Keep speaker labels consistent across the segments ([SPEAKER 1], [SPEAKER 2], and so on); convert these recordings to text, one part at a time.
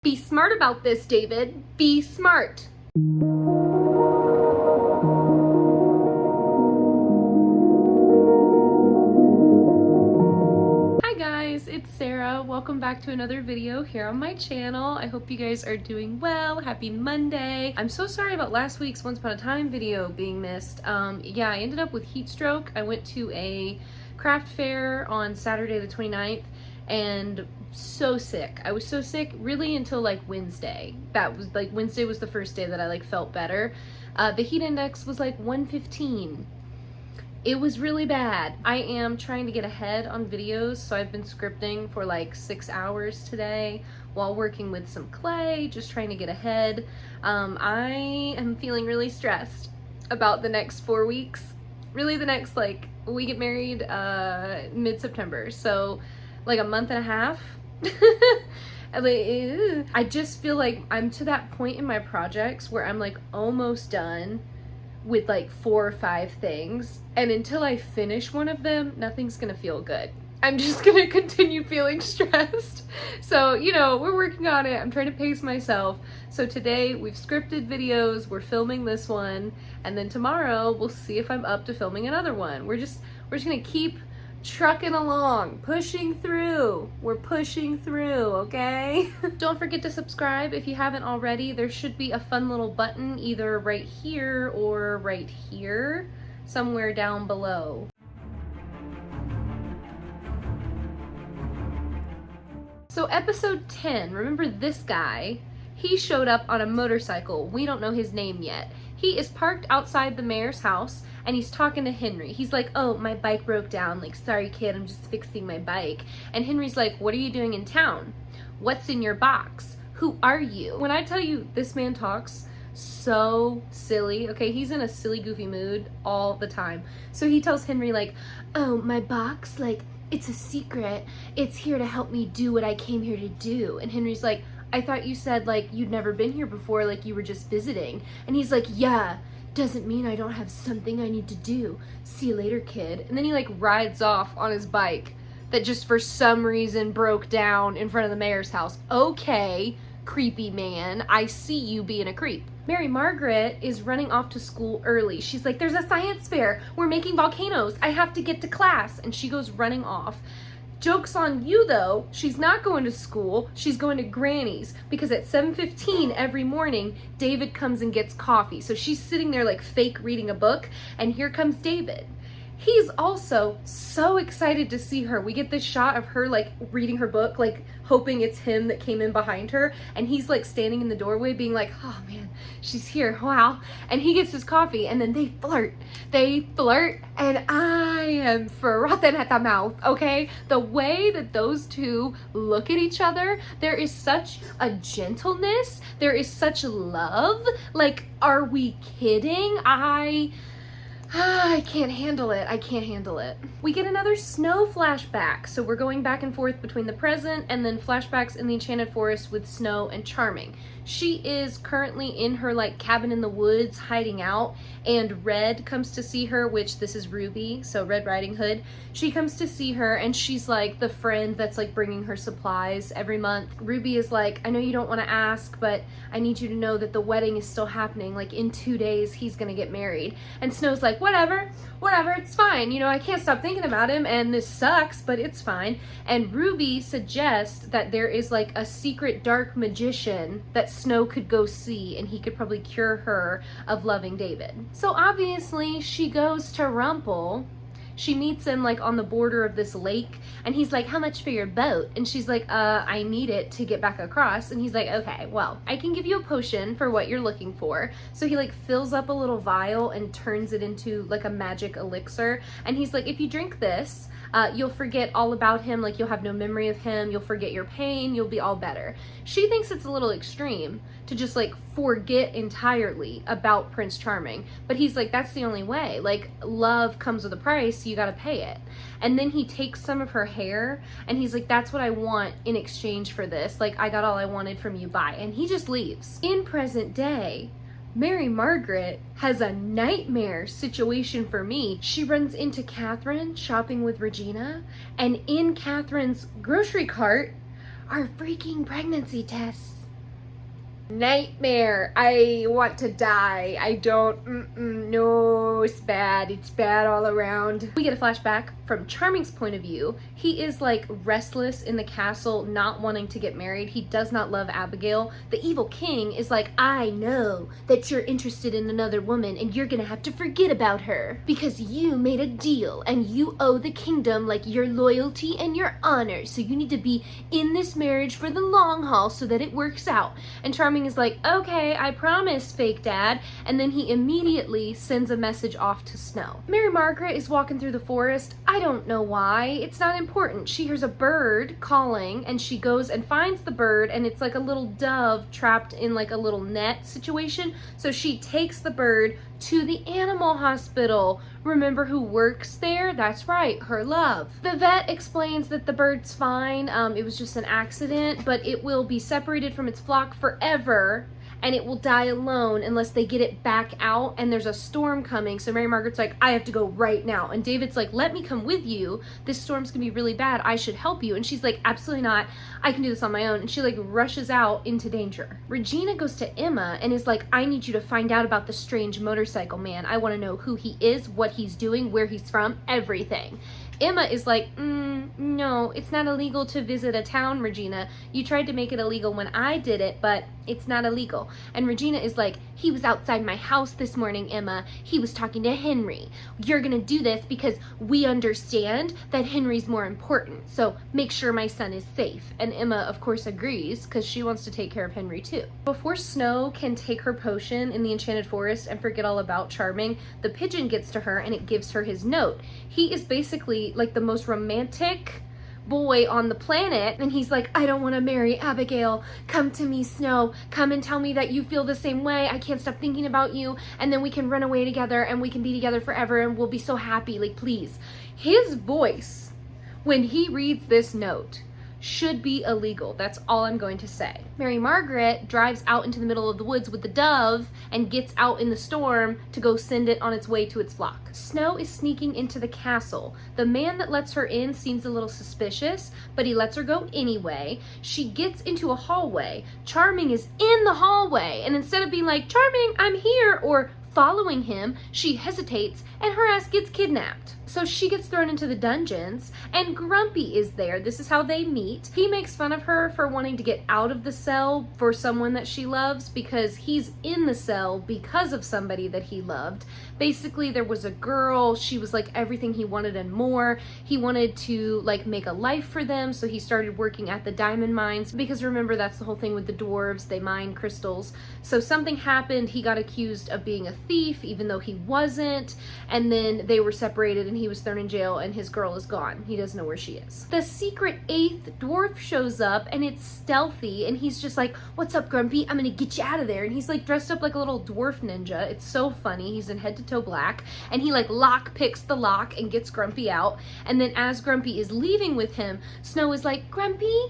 [SPEAKER 1] Be smart about this, David. Be smart. Hi guys, it's Sarah. Welcome back to another video here on my channel. I hope you guys are doing well. Happy Monday. I'm so sorry about last week's Once Upon a Time video being missed. Yeah, I ended up with heat stroke. I went to a craft fair on Saturday the 29th and so sick. I was so sick really until like Wednesday. That was like Wednesday was the first day that I like felt better. The heat index was like 115. It was really bad. I am trying to get ahead on videos, so I've been scripting for like 6 hours today while working with some clay, just trying to get ahead. I am feeling really stressed about the next 4 weeks. Really the next, like, we get married mid-September, so like a month and a half. I just feel like I'm to that point in my projects where I'm like almost done with like 4 or 5 things, and until I finish one of them, nothing's gonna feel good. I'm just gonna continue feeling stressed. So, you know, we're working on it. I'm trying to pace myself. So today we've scripted videos, we're filming this one, and then tomorrow we'll see if I'm up to filming another one. We're just gonna keep trucking along, pushing through. We're pushing through, okay? Don't forget to subscribe if you haven't already. There should be a fun little button either right here or right here, somewhere down below. So episode 10, remember this guy? He showed up on a motorcycle. We don't know his name yet. He is parked outside the mayor's house and he's talking to Henry. He's like, oh, my bike broke down. Like, sorry kid, I'm just fixing my bike. And Henry's like, what are you doing in town? What's in your box? Who are you? When I tell you this man talks so silly, okay, he's in a silly, goofy mood all the time. So he tells Henry like, oh, my box, like, it's a secret. It's here to help me do what I came here to do. And Henry's like, I thought you said like you'd never been here before, like you were just visiting. And he's like, yeah, doesn't mean I don't have something I need to do. See you later, kid. And then he like rides off on his bike that just for some reason broke down in front of the mayor's house. Okay, creepy man, I see you being a creep. Mary Margaret is running off to school early. She's like, there's a science fair. We're making volcanoes. I have to get to class. And she goes running off. Joke's on you though, she's not going to school, she's going to Granny's, because at 7:15 every morning, David comes and gets coffee. So she's sitting there like fake reading a book, and here comes David. He's also so excited to see her. We get this shot of her like reading her book, like hoping it's him that came in behind her, and he's like standing in the doorway being like, oh man, she's here, wow. And he gets his coffee and then they flirt, and I am frothing at the mouth, okay? The way that those two look at each other, there is such a gentleness, there is such love. Like, are we kidding? I can't handle it. I can't handle it. We get another Snow flashback. So we're going back and forth between the present and then flashbacks in the Enchanted Forest with Snow and Charming. She is currently in her like cabin in the woods hiding out, and Red comes to see her, which this is Ruby, so Red Riding Hood. She comes to see her and she's like the friend that's like bringing her supplies every month. Ruby is like, I know you don't want to ask, but I need you to know that the wedding is still happening. Like in 2 days, he's gonna get married. And Snow's like, whatever, it's fine. You know, I can't stop thinking about him and this sucks, but it's fine. And Ruby suggests that there is like a secret dark magician that Snow could go see, and he could probably cure her of loving David. So obviously she goes to Rumple. She meets him like on the border of this lake, and he's like, how much for your boat? And she's like, I need it to get back across. And he's like, okay, well, I can give you a potion for what you're looking for. So he like fills up a little vial and turns it into like a magic elixir. And he's like, if you drink this, you'll forget all about him, like you'll have no memory of him, you'll forget your pain, you'll be all better. She thinks it's a little extreme to just like forget entirely about Prince Charming, but he's like, that's the only way. Like, love comes with a price, you gotta pay it. And then he takes some of her hair and he's like, that's what I want in exchange for this. Like, I got all I wanted from you, bye. And he just leaves. In present day, Mary Margaret has a nightmare situation for me. She runs into Catherine shopping with Regina, and in Catherine's grocery cart are freaking pregnancy tests. Nightmare. I want to die. I don't, no, it's bad. It's bad all around. We get a flashback from Charming's point of view. He is like restless in the castle, not wanting to get married. He does not love Abigail. The evil king is like, I know that you're interested in another woman and you're gonna have to forget about her because you made a deal and you owe the kingdom like your loyalty and your honor. So you need to be in this marriage for the long haul so that it works out. And Charming is like, okay, I promise, fake dad. And then he immediately sends a message off to Snow. Mary Margaret is walking through the forest. I don't know why. It's not important. She hears a bird calling and she goes and finds the bird, and it's like a little dove trapped in like a little net situation. So she takes the bird to the animal hospital. Remember who works there? That's right, her love. The vet explains that the bird's fine. It was just an accident, but it will be separated from its flock forever, and it will die alone unless they get it back out, and there's a storm coming. So Mary Margaret's like, I have to go right now. And David's like, let me come with you. This storm's gonna be really bad. I should help you. And she's like, absolutely not. I can do this on my own. And she like rushes out into danger. Regina goes to Emma and is like, I need you to find out about the strange motorcycle man. I wanna know who he is, what he's doing, where he's from, everything. Emma is like, no, it's not illegal to visit a town, Regina. You tried to make it illegal when I did it, but it's not illegal. And Regina is like, he was outside my house this morning, Emma. He was talking to Henry. You're gonna do this because we understand that Henry's more important. So make sure my son is safe. And Emma, of course, agrees because she wants to take care of Henry too. Before Snow can take her potion in the Enchanted Forest and forget all about Charming, the pigeon gets to her and it gives her his note. He is basically like the most romantic boy on the planet, and he's like, I don't want to marry Abigail. Come to me, Snow. Come and tell me that you feel the same way. I can't stop thinking about you, and then we can run away together and we can be together forever and we'll be so happy. Like, please. His voice when he reads this note should be illegal. That's all I'm going to say. Mary Margaret drives out into the middle of the woods with the dove and gets out in the storm to go send it on its way to its flock. Snow is sneaking into the castle. The man that lets her in seems a little suspicious, but he lets her go anyway. She gets into a hallway. Charming is in the hallway, and instead of being like, Charming, I'm here, or following him, she hesitates and her ass gets kidnapped. So she gets thrown into the dungeons, and Grumpy is there. This is how they meet. He makes fun of her for wanting to get out of the cell for someone that she loves because he's in the cell because of somebody that he loved. Basically, there was a girl. She was like everything he wanted and more. He wanted to like make a life for them, so he started working at the diamond mines because remember, that's the whole thing with the dwarves. They mine crystals. So something happened. He got accused of being a thief even though he wasn't, and then they were separated and he was thrown in jail and his girl is gone. He doesn't know where she is. The secret 8th dwarf shows up and it's Stealthy, and he's just like, what's up, Grumpy? I'm gonna get you out of there. And he's like dressed up like a little dwarf ninja. It's so funny. He's in head to toe black, and he like lock picks the lock and gets Grumpy out. And then as Grumpy is leaving with him, Snow is like, Grumpy,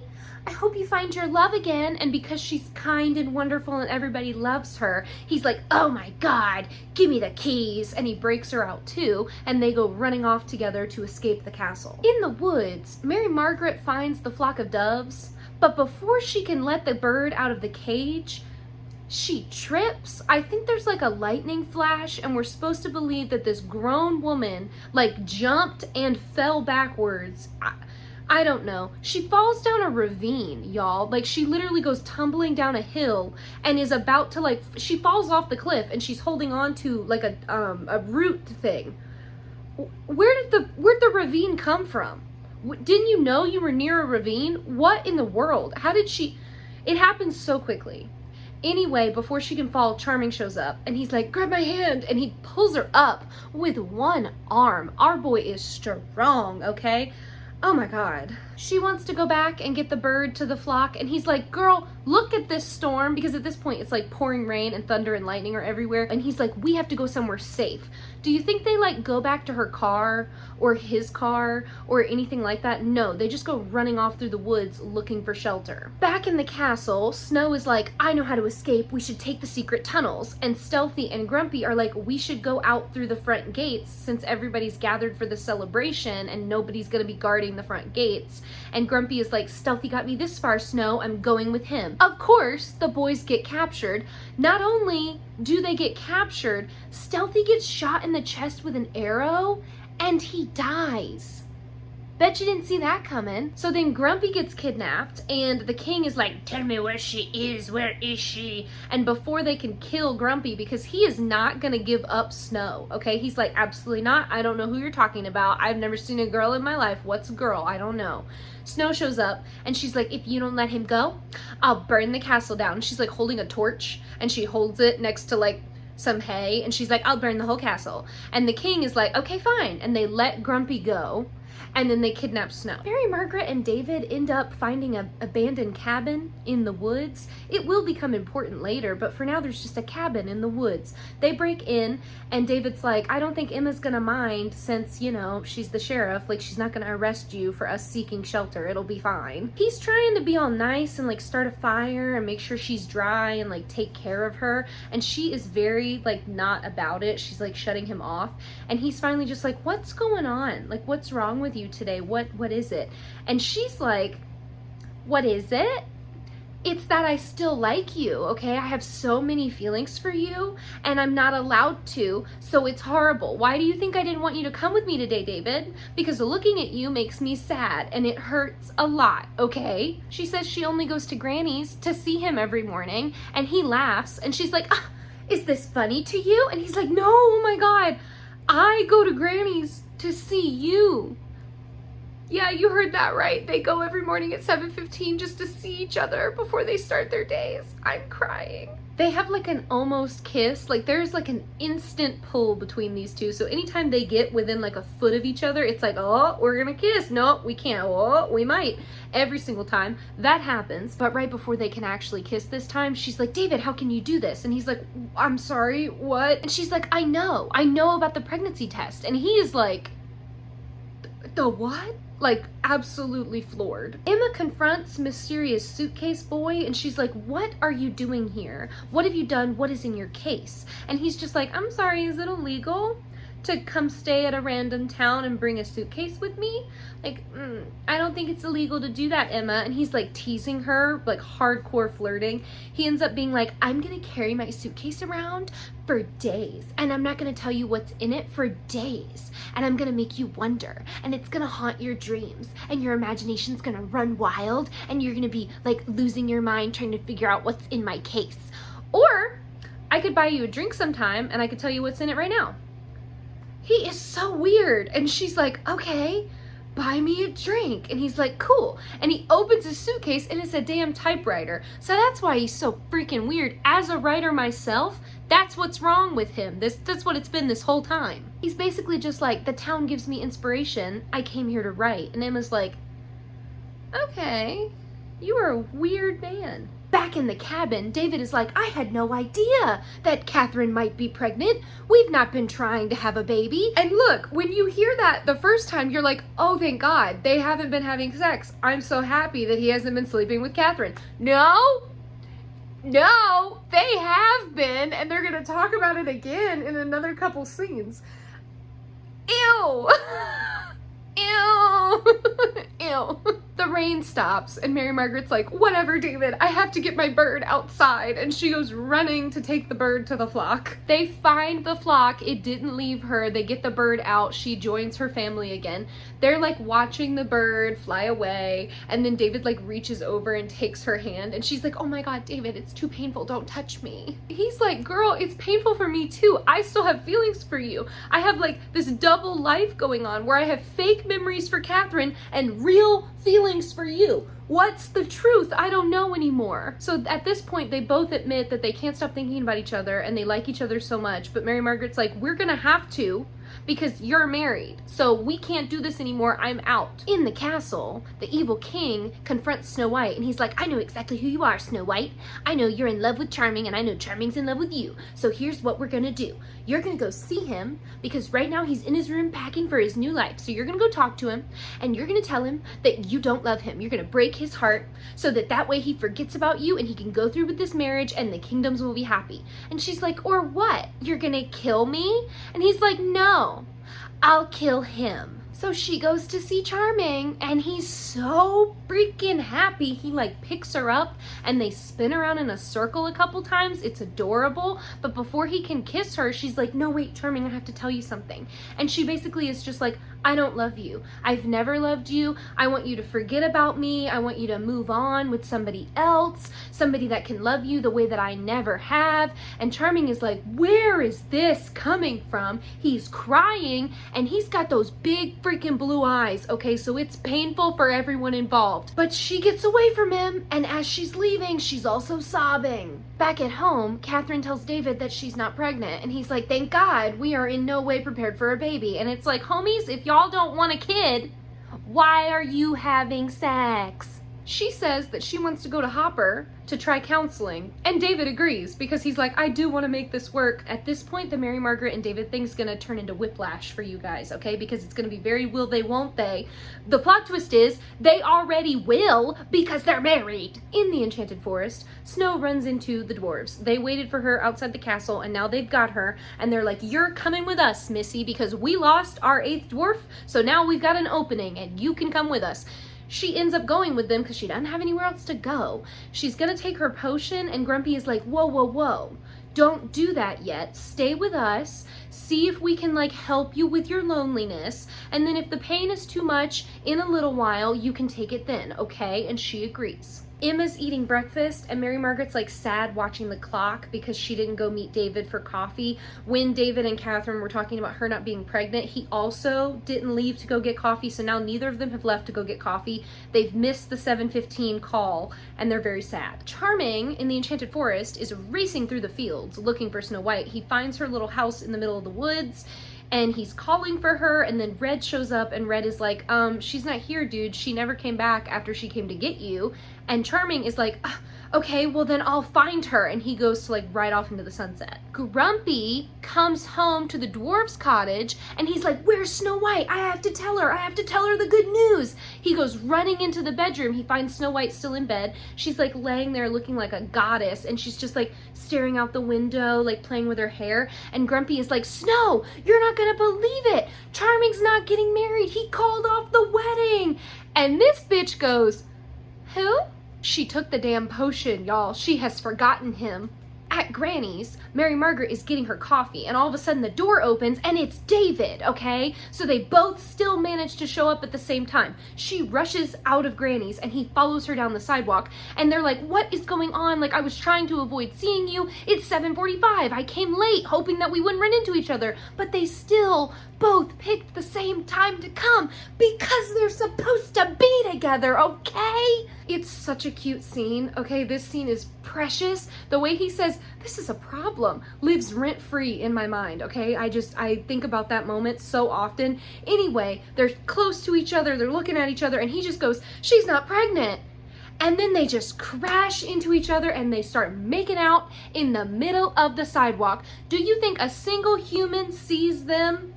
[SPEAKER 1] I hope you find your love again. And because she's kind and wonderful and everybody loves her, he's like, oh my God, give me the keys. And he breaks her out too, and they go running off together to escape the castle. In the woods, Mary Margaret finds the flock of doves, but before she can let the bird out of the cage, she trips. I think there's like a lightning flash, and we're supposed to believe that this grown woman like jumped and fell backwards. I don't know. She falls down a ravine, y'all. Like, she literally goes tumbling down a hill and is about to like, she falls off the cliff and she's holding on to like a root thing. Where'd the ravine come from? Didn't you know you were near a ravine? What in the world? How did she? It happens so quickly. Anyway, before she can fall, Charming shows up and he's like, grab my hand, and he pulls her up with one arm. Our boy is strong, okay? Oh my God. She wants to go back and get the bird to the flock, and he's like, girl, look at this storm, because at this point it's like pouring rain and thunder and lightning are everywhere, and he's like, we have to go somewhere safe. Do you think they like go back to her car or his car or anything like that? No, they just go running off through the woods looking for shelter. Back in the castle, Snow is like, I know how to escape. We should take the secret tunnels. And Stealthy and Grumpy are like, we should go out through the front gates since everybody's gathered for the celebration and nobody's gonna be guarding the front gates. And Grumpy is like, Stealthy got me this far, Snow. I'm going with him. him. Of course, the boys get captured. Not only do they get captured, Stealthy gets shot in the chest with an arrow and he dies. Bet you didn't see that coming. So then Grumpy gets kidnapped and the king is like, tell me where she is, where is she? And before they can kill Grumpy, because he is not gonna give up Snow, okay? He's like, absolutely not, I don't know who you're talking about. I've never seen a girl in my life. What's a girl? I don't know. Snow shows up and she's like, if you don't let him go, I'll burn the castle down. She's like holding a torch and she holds it next to like some hay and she's like, I'll burn the whole castle. And the king is like, okay, fine. And they let Grumpy go. And then they kidnap Snow. Mary Margaret and David end up finding an abandoned cabin in the woods. It will become important later, but for now there's just a cabin in the woods. They break in and David's like, I don't think Emma's gonna mind since, you know, she's the sheriff. Like, she's not gonna arrest you for us seeking shelter. It'll be fine. He's trying to be all nice and like start a fire and make sure she's dry and like take care of her. And she is very like not about it. She's like shutting him off. And he's finally just like, what's going on? Like, what's wrong with you today? What is it? And she's like, what is it? It's that I still like you, okay? I have so many feelings for you and I'm not allowed to, so it's horrible. Why do you think I didn't want you to come with me today, David? Because looking at you makes me sad and it hurts a lot, okay? She says she only goes to Granny's to see him every morning and he laughs and she's like, is this funny to you? And he's like, no, oh my God, I go to Granny's to see you. Yeah, you heard that right. They go every morning at 7:15 just to see each other before they start their days. I'm crying. They have like an almost kiss. Like there's like an instant pull between these two. So anytime they get within like a foot of each other, it's like, oh, we're gonna kiss. No, we can't. Oh, we might. Every single time that happens. But right before they can actually kiss this time, she's like, David, how can you do this? And he's like, I'm sorry, what? And she's like, I know about the pregnancy test. And he is like, the what? Like absolutely floored. Emma confronts mysterious suitcase boy and she's like, what are you doing here? What have you done? What is in your case? And he's just like, I'm sorry, is it illegal to come stay at a random town and bring a suitcase with me? Like, I don't think it's illegal to do that, Emma. And he's like teasing her, like hardcore flirting. He ends up being like, I'm gonna carry my suitcase around for days and I'm not gonna tell you what's in it for days. And I'm gonna make you wonder and it's gonna haunt your dreams and your imagination's gonna run wild and you're gonna be like losing your mind trying to figure out what's in my case. Or I could buy you a drink sometime and I could tell you what's in it right now. He is so weird. And she's like, okay, buy me a drink. And he's like, cool. And he opens his suitcase and it's a damn typewriter. So that's why he's so freaking weird. As a writer myself, that's what's wrong with him. That's what it's been this whole time. He's basically just like, the town gives me inspiration. I came here to write. And Emma's like, okay, you are a weird man. Back in the cabin, David is like, I had no idea that Catherine might be pregnant. We've not been trying to have a baby. And look, when you hear that the first time, you're like, oh, thank God, they haven't been having sex. I'm so happy that he hasn't been sleeping with Catherine. No, they have been, and they're gonna talk about it again in another couple scenes. Ew. Ew. Ew. The rain stops and Mary Margaret's like, whatever, David, I have to get my bird outside. And she goes running to take the bird to the flock. They find the flock. It didn't leave her. They get the bird out. She joins her family again. They're like watching the bird fly away. And then David like reaches over and takes her hand. And she's like, oh my God, David, it's too painful. Don't touch me. He's like, girl, it's painful for me too. I still have feelings for you. I have like this double life going on where I have fake memories for Catherine and real feelings for you. What's the truth? I don't know anymore. So at this point, they both admit that they can't stop thinking about each other and they like each other so much. But Mary Margaret's like, we're gonna have to because you're married. So we can't do this anymore. I'm out. In the castle, the evil king confronts Snow White and he's like, I know exactly who you are, Snow White. I know you're in love with Charming and I know Charming's in love with you. So here's what we're gonna do. You're gonna go see him because right now he's in his room packing for his new life. So you're gonna go talk to him and you're gonna tell him that you don't love him. You're gonna break his heart so that way he forgets about you and he can go through with this marriage and the kingdoms will be happy. And she's like, or what? You're gonna kill me? And he's like, no, I'll kill him. So she goes to see Charming, and he's so freaking happy. He like picks her up and they spin around in a circle a couple times. It's adorable. But before he can kiss her, she's like, no, wait, Charming, I have to tell you something. And she basically is just like, I don't love you. I've never loved you. I want you to forget about me. I want you to move on with somebody else, somebody that can love you the way that I never have. And Charming is like, where is this coming from? He's crying, and he's got those big freaking blue eyes, okay? So it's painful for everyone involved. But she gets away from him, and as she's leaving, she's also sobbing. Back at home, Catherine tells David that she's not pregnant, and he's like, thank God, we are in no way prepared for a baby. And it's like, homies, if y'all don't want a kid, why are you having sex? She says that she wants to go to Hopper to try counseling, and David agrees because he's like, I do want to make this work. At this point, the Mary Margaret and David thing's gonna turn into whiplash for you guys, okay? Because it's gonna be very will they, won't they. The plot twist is they already will because they're married. In the Enchanted Forest, Snow runs into the dwarves. They waited for her outside the castle, and now they've got her, and they're like, you're coming with us, Missy, because we lost our 8th dwarf, so now we've got an opening, and you can come with us. She ends up going with them because she doesn't have anywhere else to go. She's gonna take her potion, and Grumpy is like, whoa, whoa, whoa. Don't do that yet. Stay with us. See if we can like help you with your loneliness. And then if the pain is too much, in a little while, you can take it then, okay? And she agrees. Emma's eating breakfast, and Mary Margaret's like sad watching the clock because she didn't go meet David for coffee. When David and Catherine were talking about her not being pregnant, he also didn't leave to go get coffee, so now neither of them have left to go get coffee. They've missed the 7:15 call, and they're very sad. Charming, in the Enchanted Forest, is racing through the fields looking for Snow White. He finds her little house in the middle of the woods, and he's calling for her, and then Red shows up, and Red is like, she's not here, dude. She never came back after she came to get you. And Charming is like, okay, well then I'll find her. And he goes to like ride off into the sunset. Grumpy comes home to the dwarf's cottage, and he's like, where's Snow White? I have to tell her. I have to tell her the good news. He goes running into the bedroom. He finds Snow White still in bed. She's like laying there looking like a goddess, and she's just like staring out the window, like playing with her hair. And Grumpy is like, Snow, you're not gonna believe it. Charming's not getting married. He called off the wedding. And this bitch goes, who? She took the damn potion, y'all. She has forgotten him. At Granny's, Mary Margaret is getting her coffee, and all of a sudden the door opens, and it's David, okay? So they both still manage to show up at the same time. She rushes out of Granny's, and he follows her down the sidewalk, and they're like, what is going on? Like, I was trying to avoid seeing you. It's 7:45. I came late, hoping that we wouldn't run into each other, but they still both picked the same time to come because they're supposed to be together, okay? It's such a cute scene, okay? This scene is precious. The way he says, this is a problem, lives rent-free in my mind, okay? I think about that moment so often. Anyway, they're close to each other, they're looking at each other, and he just goes, she's not pregnant. And then they just crash into each other and they start making out in the middle of the sidewalk. Do you think a single human sees them?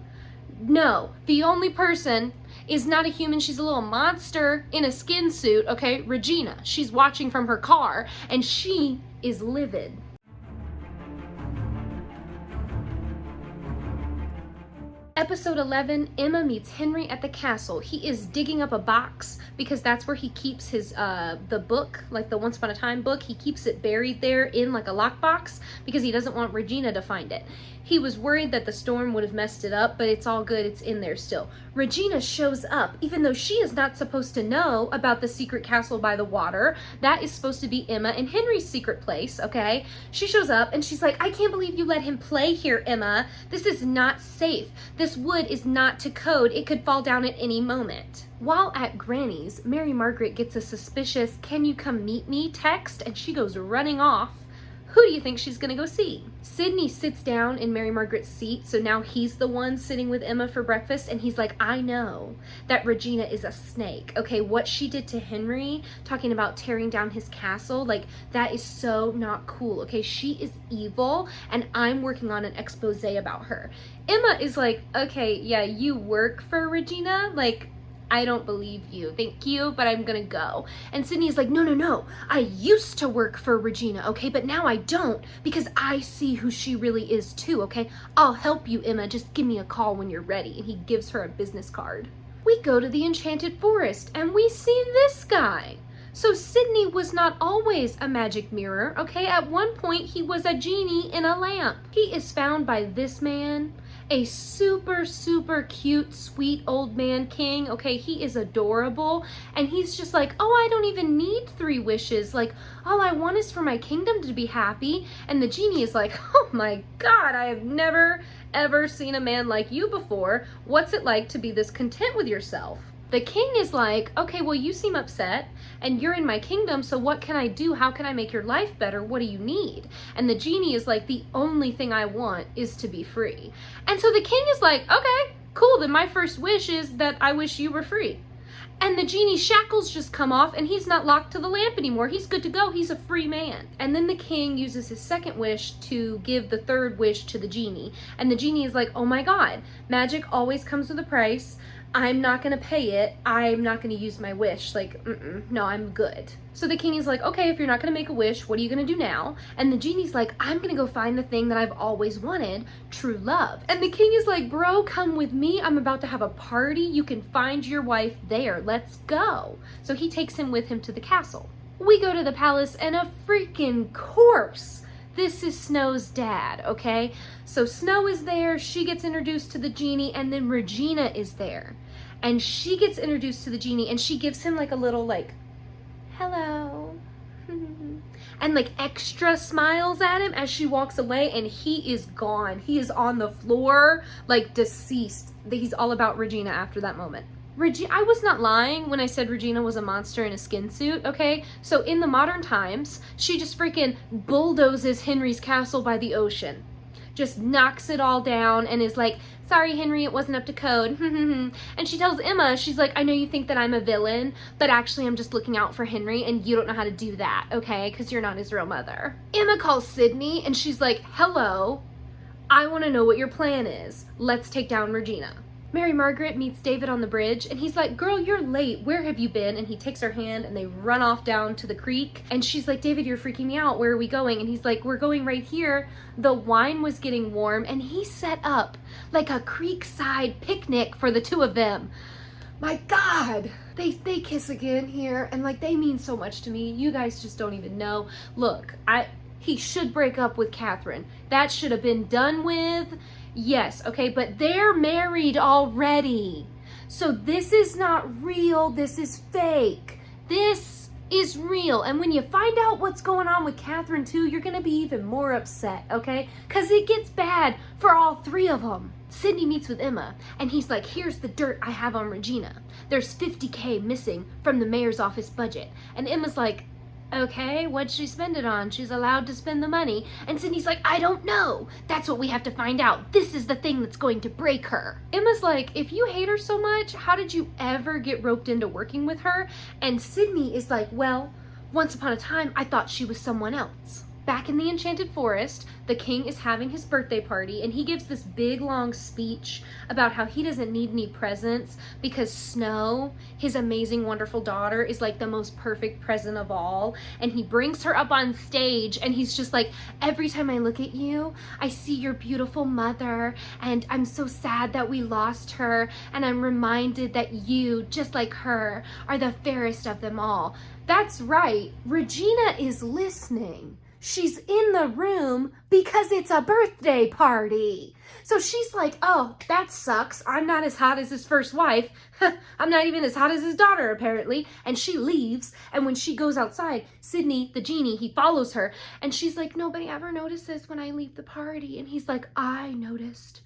[SPEAKER 1] No, the only person is not a human. She's a little monster in a skin suit, okay? Regina, she's watching from her car, and she is livid. Episode 11, Emma meets Henry at the castle. He is digging up a box because that's where he keeps his, the book, like the Once Upon a Time book. He keeps it buried there in like a lockbox because he doesn't want Regina to find it. He was worried that the storm would have messed it up, but it's all good, it's in there still. Regina shows up, even though she is not supposed to know about the secret castle by the water. That is supposed to be Emma and Henry's secret place, okay? She shows up and she's like, I can't believe you let him play here, Emma. This is not safe. This wood is not to code. It could fall down at any moment. While at Granny's, Mary Margaret gets a suspicious, can you come meet me text, and she goes running off. Who do you think she's gonna go see? Sydney sits down in Mary Margaret's seat, so now he's the one sitting with Emma for breakfast, and he's like, I know that Regina is a snake, okay? What she did to Henry, talking about tearing down his castle, like, that is so not cool, okay? She is evil, and I'm working on an expose about her. Emma is like, okay, yeah, you work for Regina? Like, I don't believe you. Thank you, but I'm gonna go. And Sydney's like, no. I used to work for Regina, okay? But now I don't because I see who she really is too, okay? I'll help you, Emma. Just give me a call when you're ready. And he gives her a business card. We go to the enchanted forest and we see this guy. So Sydney was not always a magic mirror, okay? At one point, he was a genie in a lamp. He is found by this man, a super, super cute, sweet old man king, okay? He is adorable, and he's just like, oh, I don't even need 3 wishes. Like, all I want is for my kingdom to be happy. And the genie is like, oh my God, I have never, ever seen a man like you before. What's it like to be this content with yourself? The king is like, okay, well, you seem upset and you're in my kingdom, so what can I do? How can I make your life better? What do you need? And the genie is like, the only thing I want is to be free. And so the king is like, okay, cool, then my first wish is that I wish you were free. And the genie's shackles just come off and he's not locked to the lamp anymore. He's good to go. He's a free man. And then the king uses his second wish to give the third wish to the genie. And the genie is like, oh my God, magic always comes with a price. I'm not gonna pay it. I'm not gonna use my wish. Like, no, I'm good. So the king is like, okay, if you're not gonna make a wish, what are you gonna do now? And the genie's like, I'm gonna go find the thing that I've always wanted, true love. And the king is like, bro, come with me. I'm about to have a party. You can find your wife there. Let's go. So he takes him with him to the castle. We go to the palace and a freaking course. This is Snow's dad, okay? So Snow is there, she gets introduced to the genie, and then Regina is there. And she gets introduced to the genie, and she gives him like a little like, hello. And like extra smiles at him as she walks away, and he is gone. He is on the floor, like deceased. He's all about Regina after that moment. I was not lying when I said Regina was a monster in a skin suit, okay? So in the modern times, she just freaking bulldozes Henry's castle by the ocean. Just knocks it all down and is like, sorry, Henry, it wasn't up to code. And she tells Emma, she's like, I know you think that I'm a villain, but actually I'm just looking out for Henry and you don't know how to do that, okay? Because you're not his real mother. Emma calls Sydney and she's like, hello, I want to know what your plan is. Let's take down Regina. Mary Margaret meets David on the bridge and he's like, girl, you're late. Where have you been? And he takes her hand and they run off down to the creek. And she's like, David, you're freaking me out. Where are we going? And he's like, we're going right here. The wine was getting warm and he set up like a creekside picnic for the two of them. My God, they kiss again here and like they mean so much to me. You guys just don't even know. Look, he should break up with Catherine. That should have been done with. Yes, okay, but they're married already. So this is not real, this is fake. This is real. And when you find out what's going on with Catherine too, you're gonna be even more upset, okay? Because it gets bad for all 3 of them. Sydney meets with Emma, and he's like, here's the dirt I have on Regina. There's $50K missing from the mayor's office budget. And Emma's like, okay, what'd she spend it on? She's allowed to spend the money. And Sydney's like, I don't know. That's what we have to find out. This is the thing that's going to break her. Emma's like, if you hate her so much, how did you ever get roped into working with her? And Sydney is like, well, once upon a time, I thought she was someone else. Back in the Enchanted Forest, the king is having his birthday party and he gives this big long speech about how he doesn't need any presents because Snow, his amazing, wonderful daughter, is like the most perfect present of all. And he brings her up on stage and he's just like, every time I look at you, I see your beautiful mother and I'm so sad that we lost her. And I'm reminded that you, just like her, are the fairest of them all. That's right, Regina is listening. She's in the room because it's a birthday party. So she's like, oh, that sucks. I'm not as hot as his first wife. I'm not even as hot as his daughter, apparently. And she leaves. And when she goes outside, Sydney, the genie, he follows her. And she's like, nobody ever notices when I leave the party. And he's like, I noticed.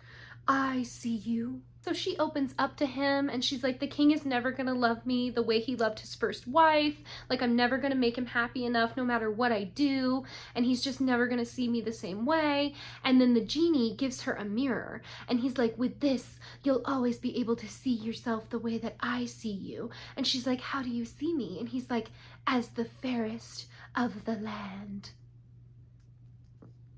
[SPEAKER 1] I see you. So she opens up to him and she's like, the king is never gonna love me the way he loved his first wife. Like, I'm never gonna make him happy enough no matter what I do. And he's just never gonna see me the same way. And then the genie gives her a mirror. And he's like, with this, you'll always be able to see yourself the way that I see you. And she's like, how do you see me? And he's like, as the fairest of the land.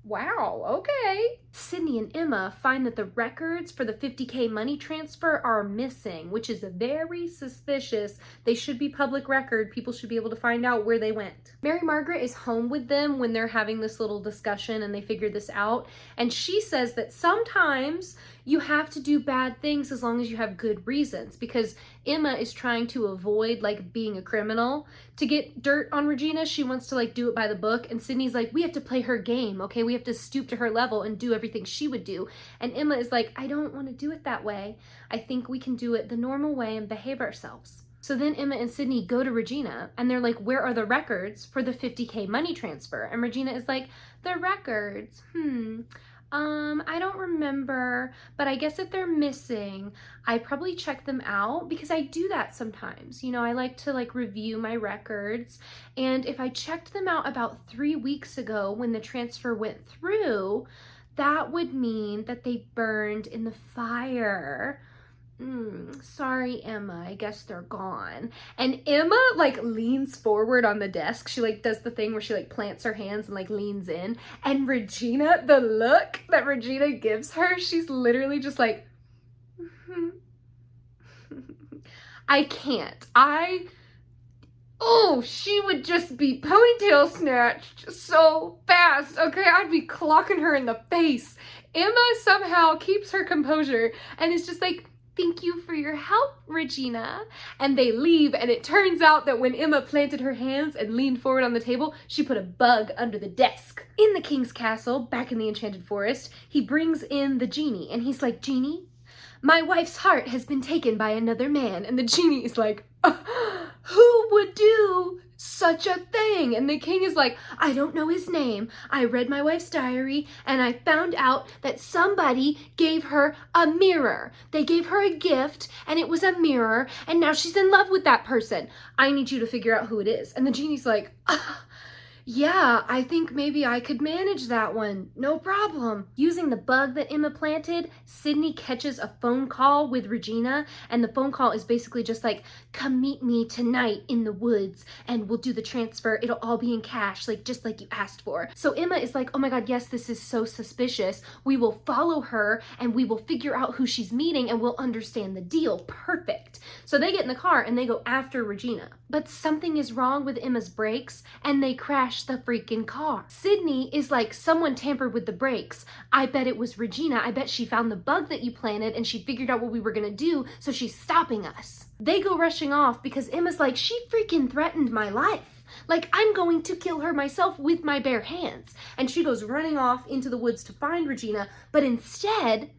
[SPEAKER 1] Wow, okay. Sydney and Emma find that the records for the $50K money transfer are missing, which is very suspicious. They should be public record. People should be able to find out where they went. Mary Margaret is home with them when they're having this little discussion and they figure this out. And she says that sometimes you have to do bad things as long as you have good reasons, because Emma is trying to avoid like being a criminal. To get dirt on Regina, she wants to like do it by the book, and Sydney's like, we have to play her game, okay? We have to stoop to her level and do everything she would do. And Emma is like, I don't want to do it that way. I think we can do it the normal way and behave ourselves. So then Emma and Sydney go to Regina and they're like, where are the records for the $50K money transfer? And Regina is like, the records, I don't remember, but I guess if they're missing, I probably check them out, because I do that sometimes. You know, I like to like review my records, and if I checked them out about 3 weeks ago when the transfer went through, that would mean that they burned in the fire. Sorry, Emma, I guess they're gone. And Emma like leans forward on the desk. She like does the thing where she like plants her hands and like leans in. And Regina, the look that Regina gives her, she's literally just like, I can't. Oh, she would just be ponytail snatched so fast. Okay, I'd be clocking her in the face. Emma somehow keeps her composure and is just like, thank you for your help, Regina. And they leave, and it turns out that when Emma planted her hands and leaned forward on the table, she put a bug under the desk. In the king's castle, back in the enchanted forest, he brings in the genie, and he's like, Genie, my wife's heart has been taken by another man. And the genie is like, who would do such a thing? And the king is like, I don't know his name. I read my wife's diary and I found out that somebody gave her a mirror. They gave her a gift and it was a mirror, and now she's in love with that person. I need you to figure out who it is. And the genie's like, yeah, I think maybe I could manage that one. No problem. Using the bug that Emma planted, Sydney catches a phone call with Regina, and the phone call is basically just like, come meet me tonight in the woods and we'll do the transfer. It'll all be in cash, like just like you asked for. So Emma is like, oh my God, yes, this is so suspicious. We will follow her and we will figure out who she's meeting and we'll understand the deal. Perfect. So they get in the car and they go after Regina. But something is wrong with Emma's brakes and they crash the freaking car. Sydney is like, someone tampered with the brakes. I bet it was Regina. I bet she found the bug that you planted and she figured out what we were gonna do, so she's stopping us. They go rushing off because Emma's like, she freaking threatened my life. Like, I'm going to kill her myself with my bare hands. And she goes running off into the woods to find Regina, but instead,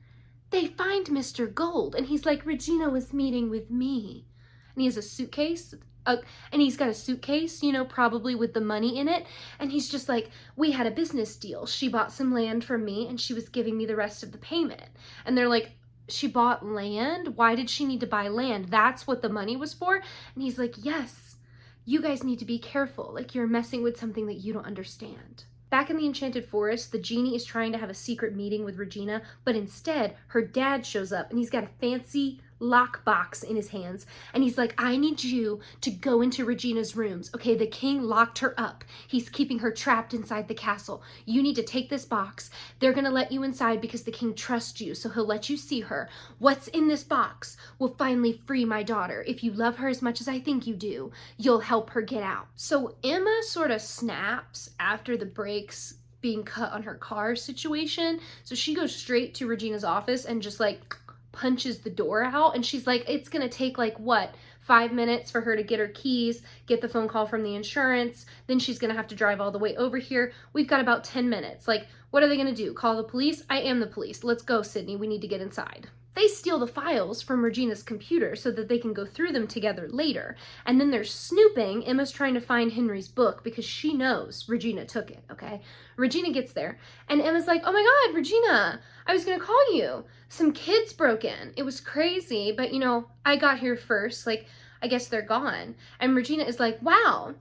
[SPEAKER 1] they find Mr. Gold, and he's like, Regina was meeting with me. And he has a suitcase, and he's got a suitcase, you know, probably with the money in it. And he's just like, we had a business deal. She bought some land from me and she was giving me the rest of the payment. And they're like, she bought land? Why did she need to buy land? That's what the money was for? And he's like, yes, you guys need to be careful. Like, you're messing with something that you don't understand. Back in the enchanted forest, the genie is trying to have a secret meeting with Regina, but instead her dad shows up and he's got a fancy lockbox in his hands, and he's like, I need you to go into Regina's rooms. Okay, the king locked her up. He's keeping her trapped inside the castle. You need to take this box. They're gonna let you inside because the king trusts you, so he'll let you see her. What's in this box will finally free my daughter. If you love her as much as I think you do, you'll help her get out. So Emma sort of snaps after the brakes being cut on her car situation. So she goes straight to Regina's office and just like punches the door out, and she's like, it's gonna take like what, 5 minutes for her to get her keys, get the phone call from the insurance, then she's gonna have to drive all the way over here. We've got about 10 minutes. Like, what are they gonna do? Call the police? I am the police. Let's go, Sydney. We need to get inside. They steal the files from Regina's computer so that they can go through them together later. And then they're snooping. Emma's trying to find Henry's book because she knows Regina took it, okay? Regina gets there, and Emma's like, oh my God, Regina, I was gonna call you. Some kids broke in. It was crazy, but you know, I got here first. Like, I guess they're gone. And Regina is like, wow,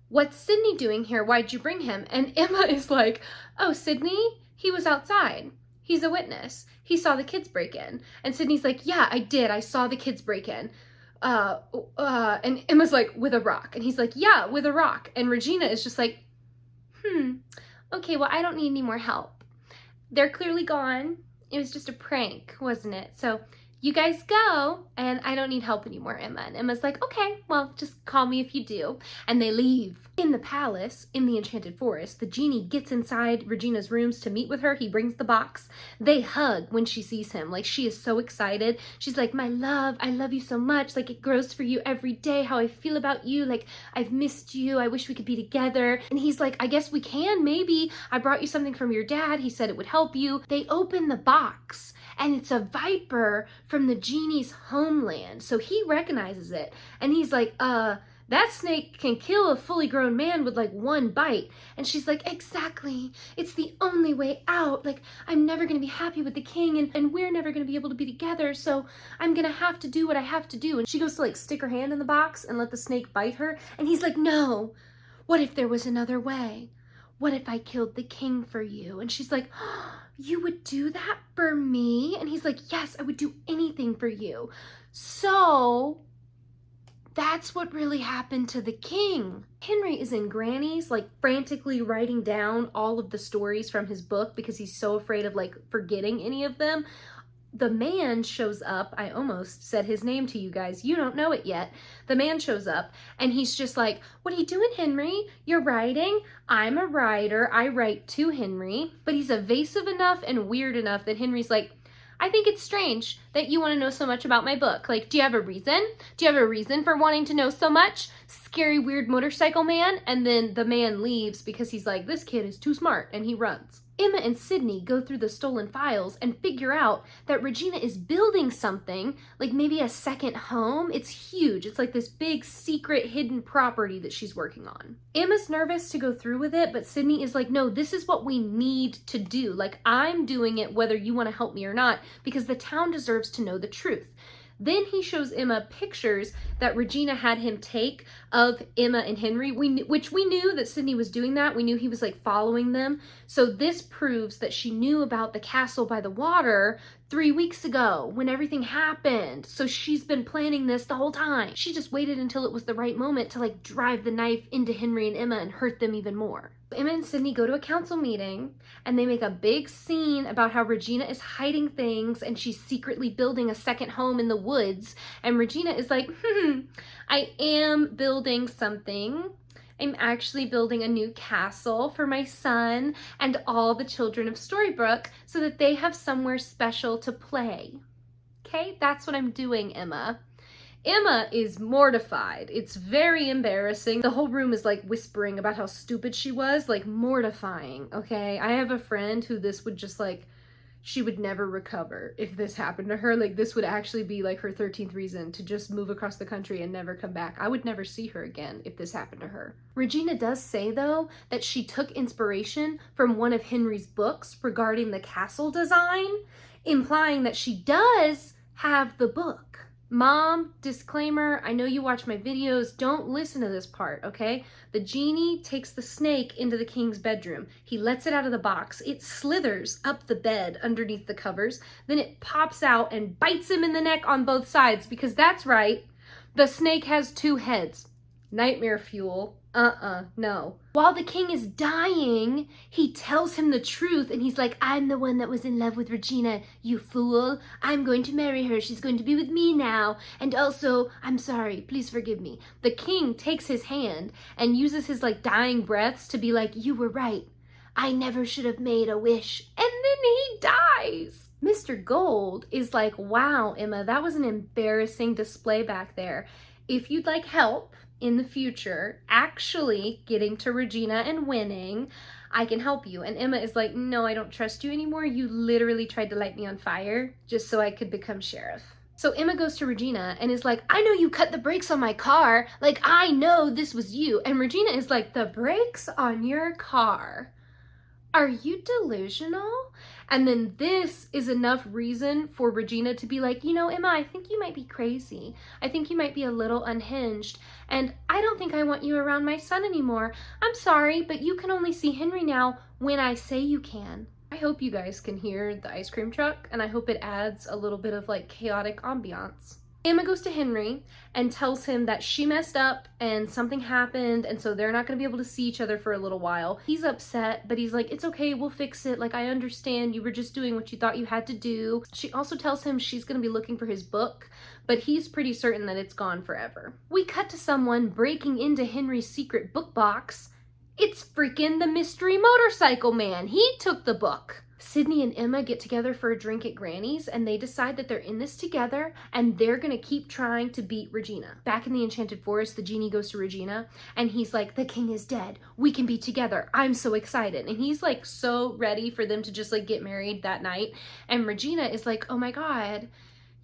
[SPEAKER 1] what's Sydney doing here? Why'd you bring him? And Emma is like, oh, Sydney, he was outside. He's a witness. He saw the kids break in. And Sydney's like, yeah, I did. I saw the kids break in. And Emma's like, with a rock. And he's like, yeah, with a rock. And Regina is just like, okay, well, I don't need any more help. they're clearly gone. It was just a prank, wasn't it? So you guys go, and I don't need help anymore, Emma. And Emma's like, okay, well, just call me if you do. And they leave. In the palace, in the enchanted forest, the genie gets inside Regina's rooms to meet with her. He brings the box. They hug when she sees him. Like, she is so excited. She's like, my love, I love you so much. Like, it grows for you every day, how I feel about you. Like, I've missed you. I wish we could be together. And he's like, I guess we can, maybe. I brought you something from your dad. He said it would help you. They open the box, and it's a viper from the genie's homeland. So he recognizes it, and he's like, that snake can kill a fully grown man with like one bite. And she's like, exactly. It's the only way out. Like, I'm never going to be happy with the king, and we're never going to be able to be together. So I'm going to have to do what I have to do. And she goes to like stick her hand in the box and let the snake bite her. And he's like, no, what if there was another way? What if I killed the king for you? And she's like, oh, you would do that for me? And he's like, yes, I would do anything for you. So that's what really happened to the king. Henry is in Granny's, like frantically writing down all of the stories from his book because he's so afraid of like forgetting any of them. The man shows up. I almost said his name to you guys. You don't know it yet. The man shows up and he's just like, what are you doing, Henry? You're writing? I'm a writer. I write to Henry. But he's evasive enough and weird enough that Henry's like, I think it's strange that you want to know so much about my book. Like, do you have a reason? Do you have a reason for wanting to know so much? Scary, weird motorcycle man. And then the man leaves because he's like, this kid is too smart, and he runs. Emma and Sydney go through the stolen files and figure out that Regina is building something, like maybe a second home. It's huge. It's like this big secret hidden property that she's working on. Emma's nervous to go through with it, but Sydney is like, no, this is what we need to do. Like, I'm doing it whether you want to help me or not, because the town deserves to know the truth. Then he shows Emma pictures that Regina had him take of Emma and Henry, which we knew that Sydney was doing that. We knew he was like following them. So this proves that she knew about the castle by the water 3 weeks ago when everything happened. So she's been planning this the whole time. She just waited until it was the right moment to like drive the knife into Henry and Emma and hurt them even more. Emma and Sydney go to a council meeting and they make a big scene about how Regina is hiding things and she's secretly building a second home in the woods. And Regina is like, I am building something. I'm actually building a new castle for my son and all the children of Storybrooke so that they have somewhere special to play. Okay, that's what I'm doing, Emma. Emma is mortified. It's very embarrassing. The whole room is like whispering about how stupid she was, like mortifying, okay? I have a friend who this would just like, she would never recover if this happened to her. Like, this would actually be like her 13th reason to just move across the country and never come back. I would never see her again if this happened to her. Regina does say, though, that she took inspiration from one of Henry's books regarding the castle design, implying that she does have the book. Mom, disclaimer, I know you watch my videos, don't listen to this part, okay? The genie takes the snake into the king's bedroom. He lets it out of the box. It slithers up the bed underneath the covers. Then it pops out and bites him in the neck on both sides because that's right, the snake has 2 heads. Nightmare fuel. No. While the king is dying, he tells him the truth and he's like, I'm the one that was in love with Regina, you fool. I'm going to marry her. She's going to be with me now. And also, I'm sorry, please forgive me. The king takes his hand and uses his like dying breaths to be like, you were right. I never should have made a wish. And then he dies. Mr. Gold is like, wow, Emma, that was an embarrassing display back there. If you'd like help in the future actually getting to Regina and winning, I can help you. And Emma is like, no, I don't trust you anymore. You literally tried to light me on fire just so I could become sheriff. So Emma goes to Regina and is like, I know you cut the brakes on my car. Like, I know this was you. And Regina is like, the brakes on your car? Are you delusional? And then this is enough reason for Regina to be like, you know, Emma, I think you might be crazy. I think you might be a little unhinged. And I don't think I want you around my son anymore. I'm sorry, but you can only see Henry now when I say you can. I hope you guys can hear the ice cream truck, and I hope it adds a little bit of like chaotic ambiance. Emma goes to Henry and tells him that she messed up and something happened, and so they're not going to be able to see each other for a little while. He's upset, but he's like, it's okay, we'll fix it. Like, I understand you were just doing what you thought you had to do. She also tells him she's going to be looking for his book, but he's pretty certain that it's gone forever. We cut to someone breaking into Henry's secret book box. It's freaking the mystery motorcycle man. He took the book. Sydney and Emma get together for a drink at Granny's, and they decide that they're in this together and they're gonna keep trying to beat Regina. Back in the Enchanted Forest, the genie goes to Regina and he's like, the king is dead. We can be together. I'm so excited. And he's like so ready for them to just like get married that night. And Regina is like, oh my God,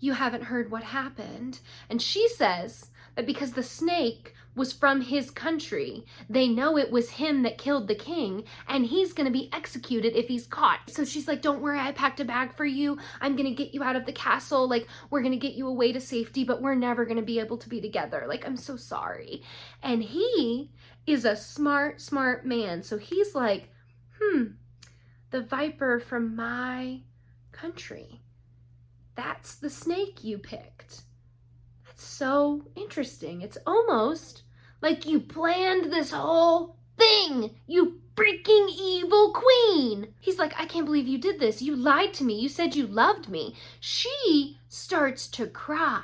[SPEAKER 1] you haven't heard what happened. And she says that because the snake was from his country, they know it was him that killed the king, and he's gonna be executed if he's caught. So she's like, don't worry, I packed a bag for you. I'm gonna get you out of the castle. Like, we're gonna get you away to safety, but we're never gonna be able to be together. Like, I'm so sorry. And he is a smart, smart man. So he's like, the viper from my country. That's the snake you picked. That's so interesting. It's almost like you planned this whole thing, you freaking evil queen. He's like, I can't believe you did this. You lied to me. You said you loved me. She starts to cry,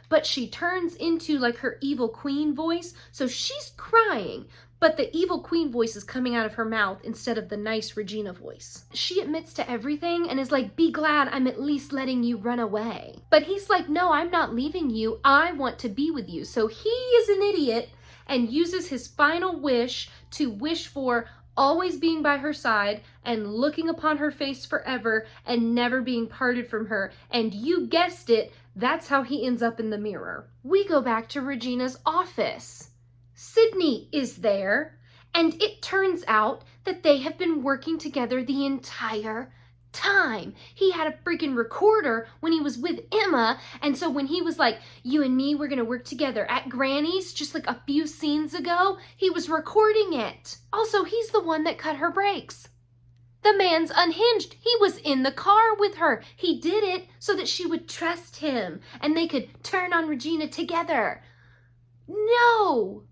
[SPEAKER 1] but she turns into like her evil queen voice. So she's crying, but the evil queen voice is coming out of her mouth instead of the nice Regina voice. She admits to everything and is like, be glad I'm at least letting you run away. But he's like, no, I'm not leaving you. I want to be with you. So he is an idiot and uses his final wish to wish for always being by her side and looking upon her face forever and never being parted from her. And you guessed it, that's how he ends up in the mirror. We go back to Regina's office. Sydney is there, and it turns out that they have been working together the entire time. He had a freaking recorder when he was with Emma, and so when he was like, you and me, we're gonna work together at Granny's just like a few scenes ago, he was recording it. Also, he's the one that cut her brakes. The man's unhinged. He was in the car with her. He did it so that she would trust him and they could turn on Regina together. No!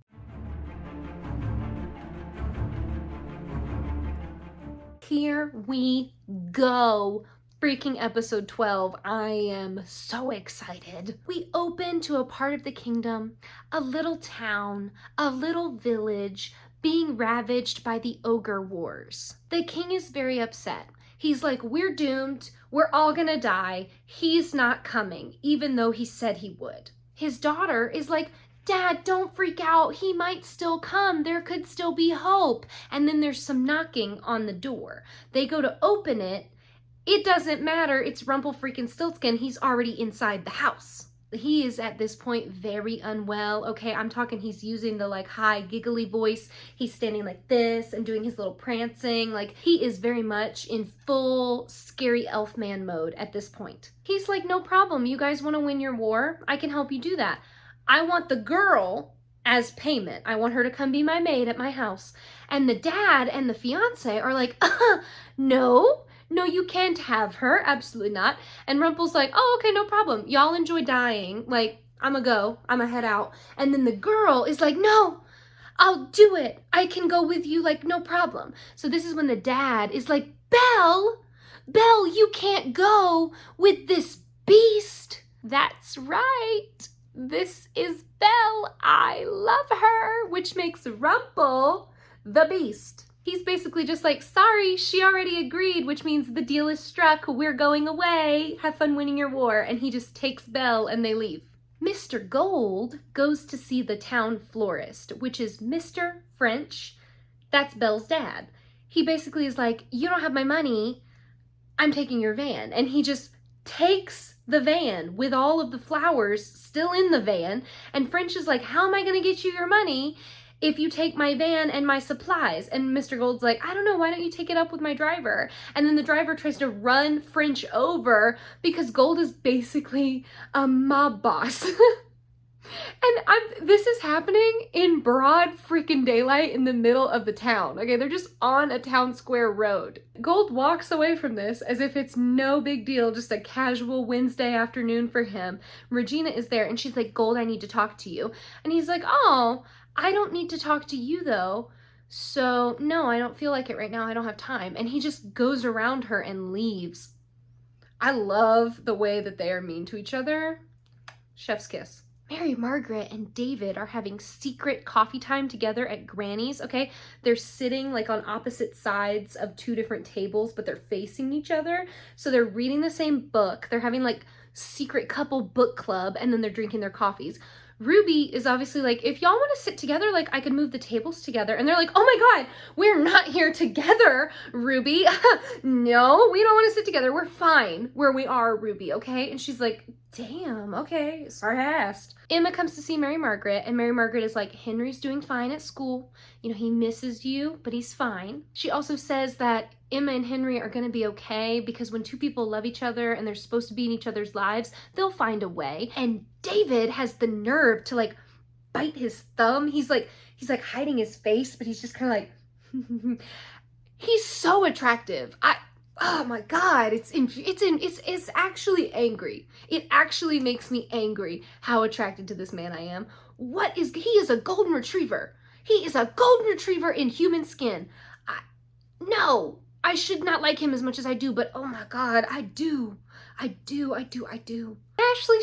[SPEAKER 1] Here we go. Freaking episode 12. I am so excited. We open to a part of the kingdom, a little town, a little village being ravaged by the ogre wars. The king is very upset. He's like, we're doomed. We're all gonna die. He's not coming, even though he said he would. His daughter is like, Dad, don't freak out. He might still come. There could still be hope. And then there's some knocking on the door. They go to open it. It doesn't matter. It's Rumpel-freaking-Stiltskin. He's already inside the house. He is at this point very unwell. Okay, I'm talking he's using the like high giggly voice. He's standing like this and doing his little prancing. Like he is very much in full scary elf man mode at this point. He's like, no problem. You guys want to win your war? I can help you do that. I want the girl as payment. I want her to come be my maid at my house. And the dad and the fiance are like, no, you can't have her. Absolutely not. And Rumpel's like, oh, okay, no problem. Y'all enjoy dying. Like, I'ma go. I'ma head out. And then the girl is like, no, I'll do it. I can go with you. Like, no problem. So this is when the dad is like, Belle, you can't go with this beast. That's right. This is Belle. I love her, which makes Rumpel the beast. He's basically just like, sorry, she already agreed, which means the deal is struck. We're going away. Have fun winning your war. And he just takes Belle and they leave. Mr. Gold goes to see the town florist, which is Mr. French. That's Belle's dad. He basically is like, you don't have my money. I'm taking your van. And he just takes the van with all of the flowers still in the van. And French is like, how am I going to get you your money if you take my van and my supplies? And Mr. Gold's like, I don't know, why don't you take it up with my driver? And then the driver tries to run French over because Gold is basically a mob boss. And this is happening in broad freaking daylight in the middle of the town. Okay, they're just on a town square road. Gold walks away from this as if it's no big deal, just a casual Wednesday afternoon for him. Regina is there and she's like, Gold, I need to talk to you. And he's like, oh, I don't need to talk to you though. So no, I don't feel like it right now. I don't have time. And he just goes around her and leaves. I love the way that they are mean to each other. Chef's kiss. Mary Margaret and David are having secret coffee time together at Granny's, okay? They're sitting like on opposite sides of two different tables, but they're facing each other. So they're reading the same book. They're having like secret couple book club, and then they're drinking their coffees. Ruby is obviously like, if y'all want to sit together, like I could move the tables together. And they're like, oh my God, we're not here together, Ruby. No, we don't want to sit together. We're fine where we are, Ruby, okay? And she's like, damn, okay, sorry I asked. Emma comes to see Mary Margaret, and Mary Margaret is like, Henry's doing fine at school. You know, he misses you, but he's fine. She also says that Emma and Henry are gonna be okay because when two people love each other and they're supposed to be in each other's lives, they'll find a way. And David has the nerve to like bite his thumb. He's like hiding his face, but he's just kind of like, he's so attractive. Oh my God, it's actually angry. It actually makes me angry how attracted to this man I am. He is a golden retriever. He is a golden retriever in human skin. No, I should not like him as much as I do, but oh my God, I do. Ashley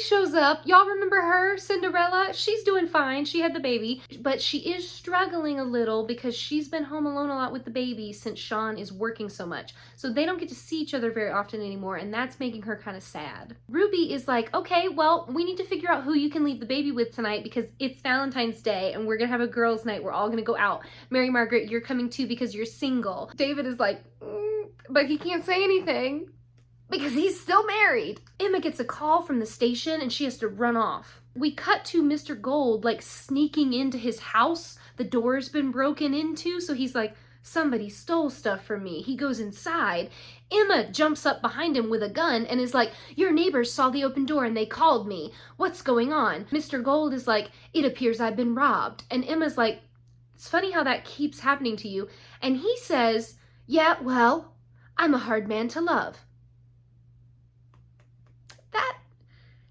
[SPEAKER 1] shows up. Y'all remember her, Cinderella? She's doing fine. She had the baby, but she is struggling a little because she's been home alone a lot with the baby since Sean is working so much. So they don't get to see each other very often anymore, and that's making her kind of sad. Ruby is like, okay, well, we need to figure out who you can leave the baby with tonight because it's Valentine's Day and we're gonna have a girls' night. We're all gonna go out. Mary Margaret, you're coming too because you're single. David is like, but he can't say anything because he's still married. Emma gets a call from the station and she has to run off. We cut to Mr. Gold like sneaking into his house. The door's been broken into, so he's like, somebody stole stuff from me. He goes inside. Emma jumps up behind him with a gun and is like, your neighbors saw the open door and they called me. What's going on? Mr. Gold is like, it appears I've been robbed. And Emma's like, it's funny how that keeps happening to you. And he says, yeah, well, I'm a hard man to love. That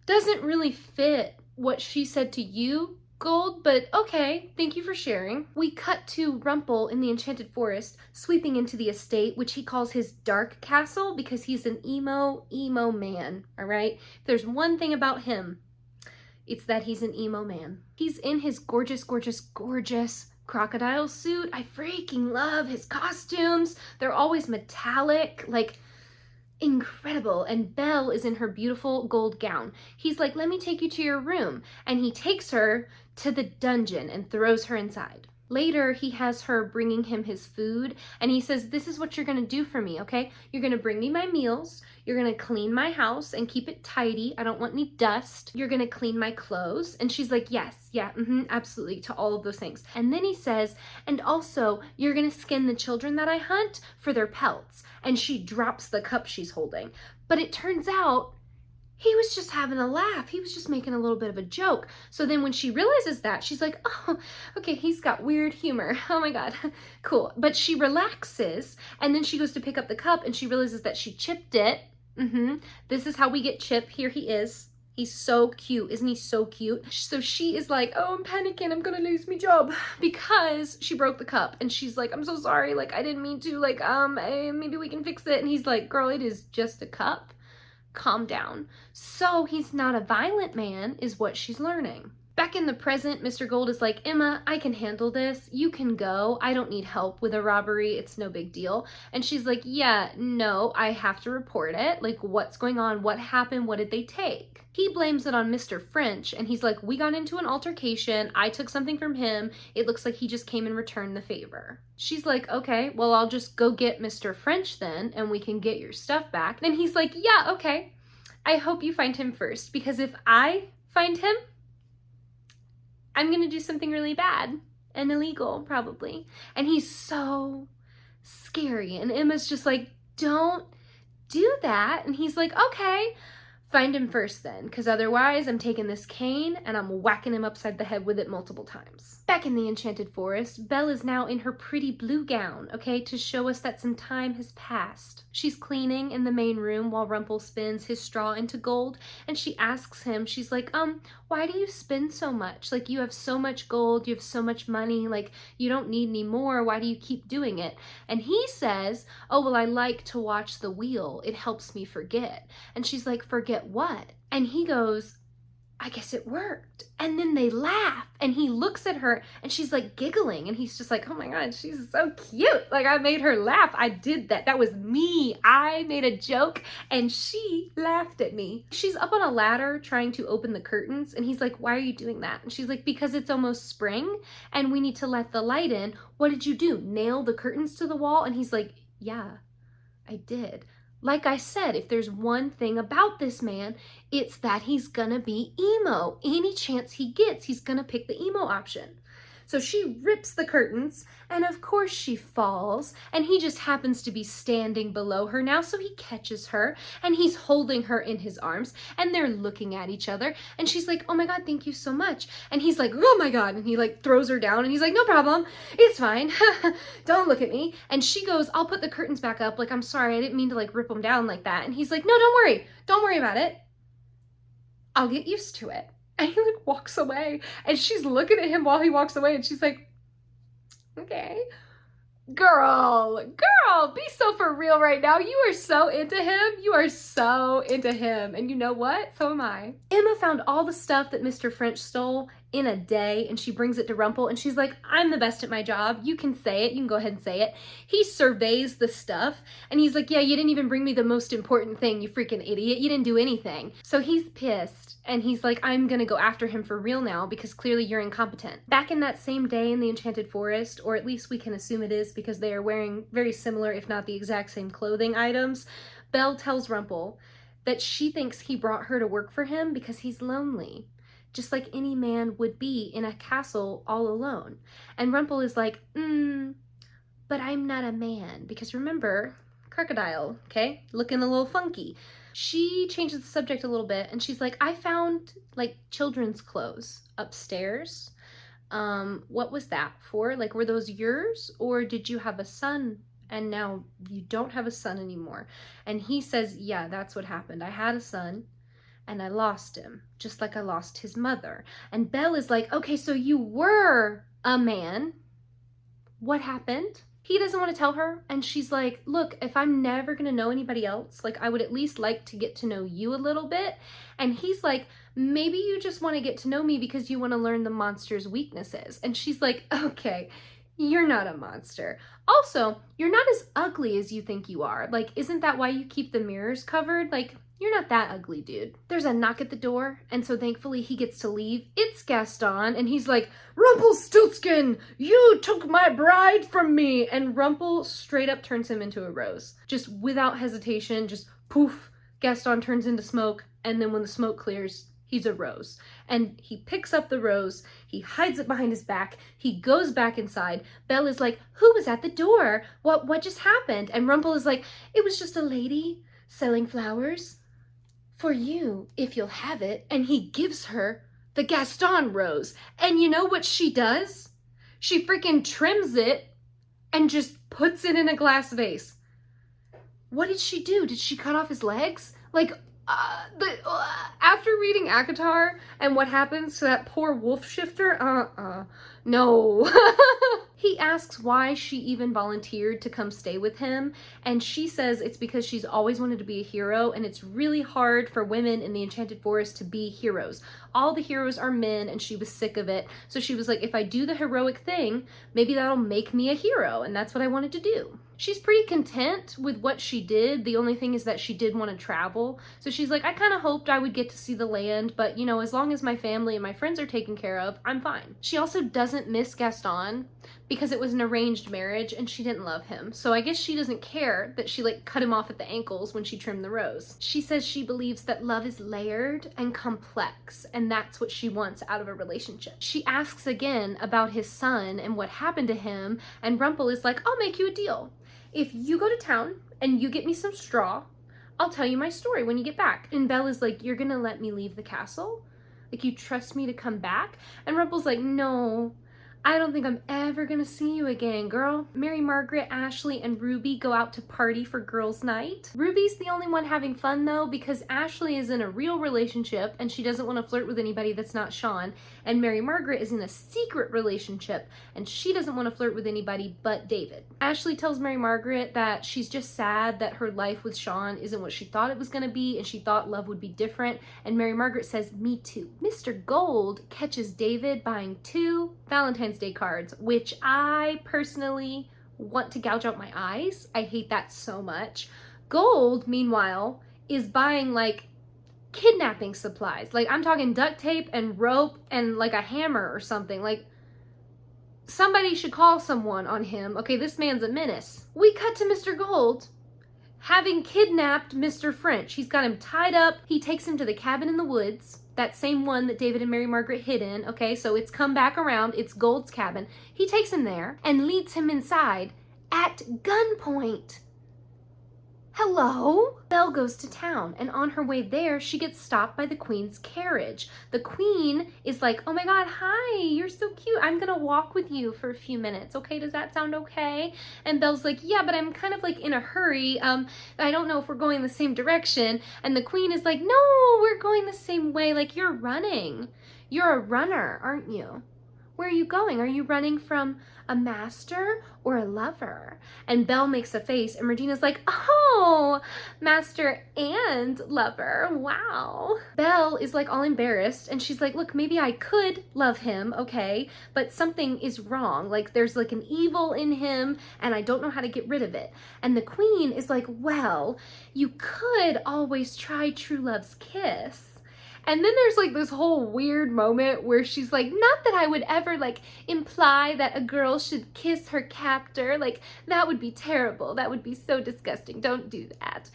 [SPEAKER 1] doesn't really fit what she said to you, Gold, but okay, thank you for sharing. We cut to Rumple in the Enchanted Forest, sweeping into the estate, which he calls his dark castle because he's an emo man, all right? If there's one thing about him, it's that he's an emo man. He's in his gorgeous crocodile suit. I freaking love his costumes. They're always metallic, like incredible. And Belle is in her beautiful gold gown. He's like, let me take you to your room. And he takes her to the dungeon and throws her inside. Later, he has her bringing him his food, and he says, this is what you're gonna do for me, okay? You're gonna bring me my meals, you're gonna clean my house and keep it tidy, I don't want any dust, you're gonna clean my clothes. And she's like, yes, yeah, absolutely, to all of those things. And then he says, and also, you're gonna skin the children that I hunt for their pelts. And she drops the cup she's holding. But it turns out, he was just having a laugh. He was just making a little bit of a joke. So then when she realizes that, she's like, oh, okay, he's got weird humor. Oh my God, cool. But she relaxes, and then she goes to pick up the cup, and she realizes that she chipped it. This is how we get Chip. Here he is. He's so cute. Isn't he so cute? So she is like, oh, I'm panicking. I'm gonna lose my job because she broke the cup. And she's like, I'm so sorry. Like, I didn't mean to. Like, maybe we can fix it. And he's like, girl, it is just a cup. Calm down. So he's not a violent man is what she's learning. Back in the present, Mr. Gold is like, Emma, I can handle this. You can go. I don't need help with a robbery. It's no big deal. And she's like, yeah, no, I have to report it. Like, what's going on? What happened? What did they take? He blames it on Mr. French, and he's like, we got into an altercation. I took something from him. It looks like he just came and returned the favor. She's like, okay, well, I'll just go get Mr. French then, and we can get your stuff back. Then he's like, yeah, okay. I hope you find him first, because if I find him, I'm gonna do something really bad and illegal, probably. And he's so scary. And Emma's just like, don't do that. And he's like, okay, Find him first then, because otherwise I'm taking this cane and I'm whacking him upside the head with it multiple times. Back in the enchanted forest, Belle is now in her pretty blue gown, okay, to show us that some time has passed. She's cleaning in the main room while Rumple spins his straw into gold, and she asks him, she's like, why do you spin so much? Like, you have so much gold, you have so much money, like, you don't need any more, why do you keep doing it? And he says, oh, well, I like to watch the wheel, it helps me forget. And she's like, forget what? And he goes, I guess it worked. And then they laugh and he looks at her and she's like giggling and he's just like, oh my God, she's so cute. Like, I made her laugh. I did that. That was me. I made a joke and she laughed at me. She's up on a ladder trying to open the curtains and he's like, why are you doing that? And she's like, because it's almost spring and we need to let the light in. What did you do? Nail the curtains to the wall? And he's like, yeah, I did. Like I said, if there's one thing about this man, it's that he's gonna be emo. Any chance he gets, he's gonna pick the emo option. So she rips the curtains, and of course she falls, and he just happens to be standing below her now, so he catches her, and he's holding her in his arms, and they're looking at each other, and she's like, oh my God, thank you so much. And he's like, oh my God, and he like throws her down, and he's like, no problem, it's fine, don't look at me. And she goes, I'll put the curtains back up, like, I'm sorry, I didn't mean to like rip them down like that. And he's like, no, don't worry about it. I'll get used to it. And he like walks away and she's looking at him while he walks away and she's like, okay, girl, be so for real right now. You are so into him. You are so into him. And you know what? So am I. Emma found all the stuff that Mr. French stole in a day and she brings it to Rumple and she's like, I'm the best at my job. You can say it. You can go ahead and say it. He surveys the stuff and he's like, yeah, you didn't even bring me the most important thing, you freaking idiot. You didn't do anything. So he's pissed and he's like, I'm gonna go after him for real now because clearly you're incompetent. Back in that same day in the Enchanted Forest, or at least we can assume it is because they are wearing very similar, if not the exact same clothing items, Belle tells Rumple that she thinks he brought her to work for him because he's lonely, just like any man would be in a castle all alone. And Rumple is like, but I'm not a man, because remember, crocodile, okay? Looking a little funky. She changes the subject a little bit and she's like, I found like children's clothes upstairs. What was that for? Like, were those yours or did you have a son and now you don't have a son anymore? And he says, yeah, that's what happened. I had a son and I lost him, just like I lost his mother. And Belle is like, okay, so you were a man. What happened? He doesn't want to tell her, and she's like, look, if I'm never gonna know anybody else, like, I would at least like to get to know you a little bit. And he's like, maybe you just want to get to know me because you want to learn the monster's weaknesses. And she's like, okay, you're not a monster. Also, you're not as ugly as you think you are. Like, isn't that why you keep the mirrors covered? Like, you're not that ugly, dude. There's a knock at the door, and so thankfully he gets to leave. It's Gaston, and he's like, Rumpelstiltskin, you took my bride from me! And Rumple straight up turns him into a rose. Just without hesitation, just poof, Gaston turns into smoke, and then when the smoke clears, he's a rose. And he picks up the rose, he hides it behind his back, he goes back inside. Belle is like, who was at the door? What just happened? And Rumple is like, it was just a lady selling flowers. For you, if you'll have it. And he gives her the Gaston rose. And you know what she does? She freaking trims it and just puts it in a glass vase. What did she do? Did she cut off his legs? Like, after reading ACOTAR and what happens to that poor wolf shifter, no. He asks why she even volunteered to come stay with him, and she says it's because she's always wanted to be a hero, and it's really hard for women in the Enchanted Forest to be heroes. All the heroes are men, and she was sick of it, so she was like, if I do the heroic thing, maybe that'll make me a hero, and that's what I wanted to do. She's pretty content with what she did. The only thing is that she did want to travel. So she's like, I kind of hoped I would get to see the land, but you know, as long as my family and my friends are taken care of, I'm fine. She also doesn't miss Gaston because it was an arranged marriage and she didn't love him. So I guess she doesn't care that she like cut him off at the ankles when she trimmed the rose. She says she believes that love is layered and complex, and that's what she wants out of a relationship. She asks again about his son and what happened to him, and Rumple is like, I'll make you a deal. If you go to town and you get me some straw, I'll tell you my story when you get back. And Belle is like, you're gonna let me leave the castle? Like, you trust me to come back? And Rumple's like, no, I don't think I'm ever gonna see you again, girl. Mary Margaret, Ashley, and Ruby go out to party for girls' night. Ruby's the only one having fun though, because Ashley is in a real relationship and she doesn't want to flirt with anybody that's not Sean. And Mary Margaret is in a secret relationship and she doesn't want to flirt with anybody but David. Ashley tells Mary Margaret that she's just sad that her life with Sean isn't what she thought it was gonna be, and she thought love would be different. And Mary Margaret says, me too. Mr. Gold catches David buying 2 Valentine's Day cards, which I personally want to gouge out my eyes. I hate that so much. Gold, meanwhile, is buying like kidnapping supplies. Like, I'm talking duct tape and rope and like a hammer or something. Like, somebody should call someone on him. Okay, this man's a menace. We cut to Mr. Gold having kidnapped Mr. French. He's got him tied up. He takes him to the cabin in the woods, that same one that David and Mary Margaret hid in. Okay, so it's come back around. It's Gold's cabin. He takes him there and leads him inside at gunpoint. Hello? Belle goes to town, and on her way there, she gets stopped by the Queen's carriage. The Queen is like, oh my God, hi, you're so cute. I'm gonna walk with you for a few minutes. Okay, does that sound okay? And Belle's like, yeah, but I'm kind of like in a hurry. I don't know if we're going the same direction. And the Queen is like, no, we're going the same way. Like, you're running. You're a runner, aren't you? Where are you going? Are you running from a master or a lover? And Belle makes a face, and Regina's like, oh, master and lover, wow. Belle is like all embarrassed, and she's like, look, maybe I could love him, okay, but something is wrong. Like, there's like an evil in him, and I don't know how to get rid of it. And the Queen is like, well, you could always try true love's kiss. And then there's like this whole weird moment where she's like, not that I would ever like imply that a girl should kiss her captor. Like, that would be terrible. That would be so disgusting. Don't do that.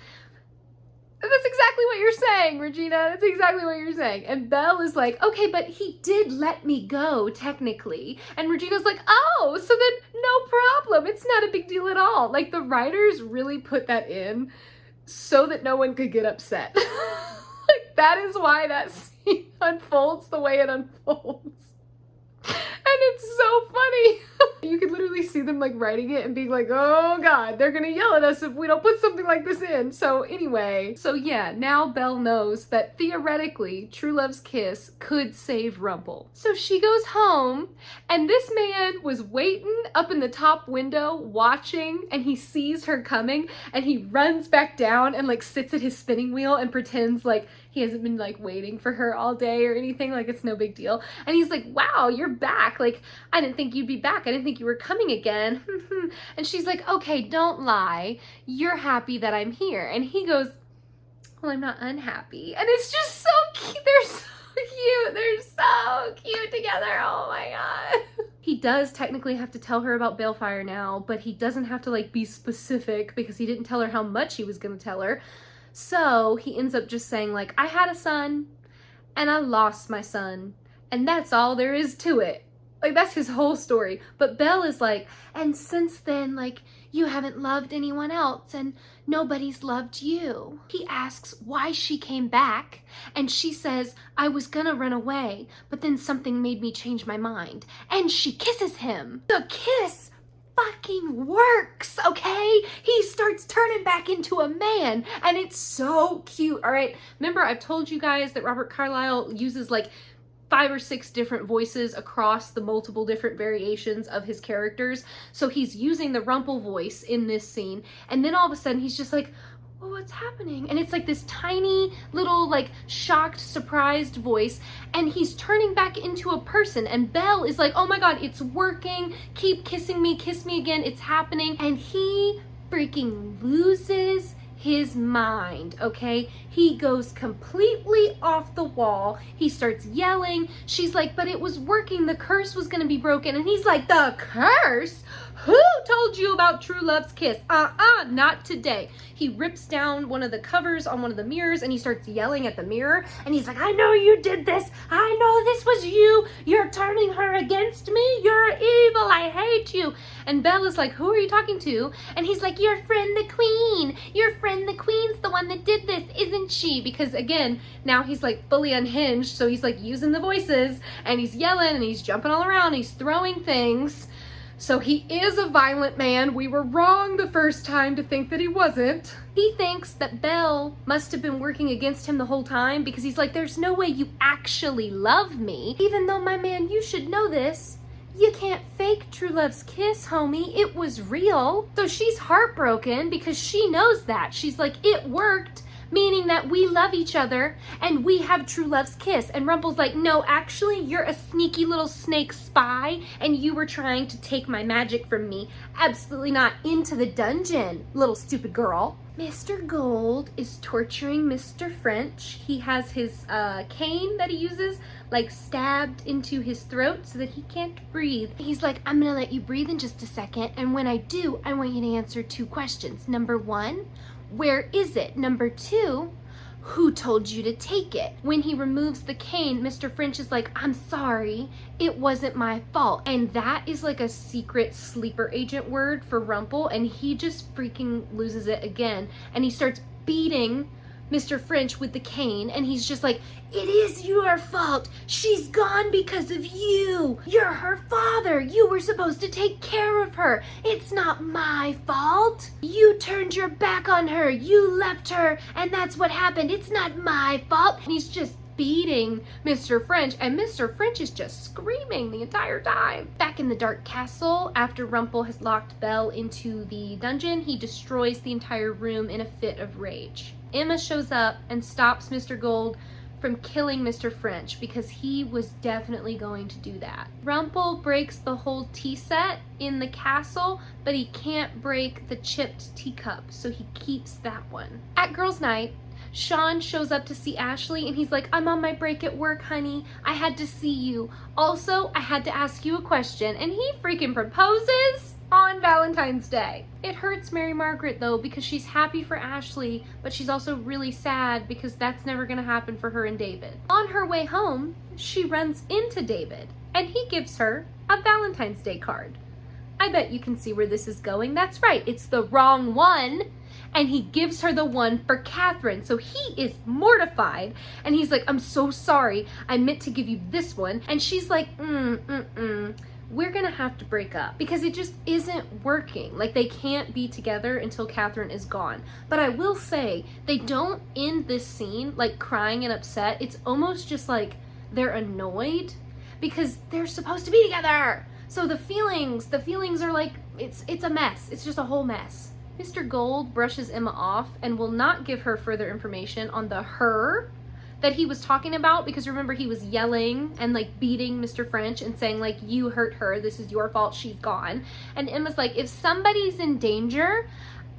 [SPEAKER 1] That's exactly what you're saying, Regina. That's exactly what you're saying. And Belle is like, okay, but he did let me go, technically. And Regina's like, oh, so then no problem. It's not a big deal at all. Like, the writers really put that in so that no one could get upset. That is why that scene unfolds the way it unfolds. And it's so funny. You could literally see them like writing it and being like, oh God, they're gonna yell at us if we don't put something like this in. So anyway, so yeah, now Belle knows that theoretically true love's kiss could save Rumple. So she goes home, and this man was waiting up in the top window watching, and he sees her coming, and he runs back down and like sits at his spinning wheel and pretends like he hasn't been like waiting for her all day or anything, like it's no big deal. And he's like, wow, you're back. Like, I didn't think you'd be back. I didn't think you were coming again. And she's like, okay, don't lie. You're happy that I'm here. And he goes, well, I'm not unhappy. And it's just so cute. They're so cute. They're so cute together. Oh my God. He does technically have to tell her about Balefire now, but he doesn't have to like be specific because he didn't tell her how much he was going to tell her. So he ends up just saying like, I had a son and I lost my son, and that's all there is to it. Like, that's his whole story. But Belle is like, and since then, like, you haven't loved anyone else and nobody's loved you. He asks why she came back, and she says, I was gonna run away, but then something made me change my mind. And she kisses him. The kiss fucking works, okay? He starts turning back into a man, and it's so cute, all right? Remember, I've told you guys that Robert Carlyle uses like 5 or 6 different voices across the multiple different variations of his characters. So he's using the Rumple voice in this scene, and then all of a sudden he's just like, well, what's happening? And it's like this tiny little like shocked, surprised voice, and he's turning back into a person, and Belle is like, oh my God, it's working. Keep kissing me, kiss me again, it's happening. And he freaking loses his mind, okay? He goes completely off the wall. He starts yelling. She's like, but it was working. The curse was gonna be broken. And he's like, the curse? Who told you about true love's kiss? Not today. He rips down one of the covers on one of the mirrors, and he starts yelling at the mirror, and he's like, I know you did this. I know this was you. You're turning her against me. You're evil. I hate you. And Belle is like, who are you talking to? And he's like, your friend the Queen. Your friend the Queen's the one that did Frenchy, because again, now he's like fully unhinged, so he's like using the voices and he's yelling and he's jumping all around, he's throwing things. So he is a violent man. We were wrong the first time to think that he wasn't. He thinks that Belle must have been working against him the whole time because he's like, there's no way you actually love me. Even though, my man, you should know this. You can't fake true love's kiss, homie. It was real. So she's heartbroken because she knows that. She's like, it worked, meaning that we love each other and we have true love's kiss. And Rumple's like, no, actually, you're a sneaky little snake spy and you were trying to take my magic from me. Absolutely not. Into the dungeon, little stupid girl. Mr. Gold is torturing Mr. French. He has his cane that he uses like stabbed into his throat so that he can't breathe. He's like, I'm gonna let you breathe in just a second, and when I do, I want you to answer 2 questions. Number 1, where is it? Number 2, who told you to take it? When he removes the cane, Mr. French is like, I'm sorry, it wasn't my fault. And that is like a secret sleeper agent word for Rumple, and he just freaking loses it again. And he starts beating Mr. French with the cane, and he's just like, it is your fault. She's gone because of you. You're her father. You were supposed to take care of her. It's not my fault. You turned your back on her. You left her, and that's what happened. It's not my fault. And he's just beating Mr. French, and Mr. French is just screaming the entire time. Back in the dark castle, after Rumple has locked Belle into the dungeon, he destroys the entire room in a fit of rage. Emma shows up and stops Mr. Gold from killing Mr. French because he was definitely going to do that. Rumple breaks the whole tea set in the castle, but he can't break the chipped teacup, so he keeps that one. At girls' night, Sean shows up to see Ashley and he's like, I'm on my break at work, honey. I had to see you. Also, I had to ask you a question. And he freaking proposes on Valentine's Day. It hurts Mary Margaret though because she's happy for Ashley, but she's also really sad because that's never gonna happen for her and David. On her way home, she runs into David and he gives her a Valentine's Day card. I bet you can see where this is going. That's right, it's the wrong one. And he gives her the one for Catherine. So he is mortified. And he's like, I'm so sorry. I meant to give you this one. And she's like, we're gonna have to break up because it just isn't working. Like, they can't be together until Catherine is gone. But I will say, they don't end this scene like crying and upset. It's almost just like they're annoyed because they're supposed to be together. So the feelings are like, it's a mess. It's just a whole mess. Mr. Gold brushes Emma off and will not give her further information on the her that he was talking about, because remember, he was yelling and like beating Mr. French and saying like, you hurt her, this is your fault, she's gone. And Emma's like, if somebody's in danger,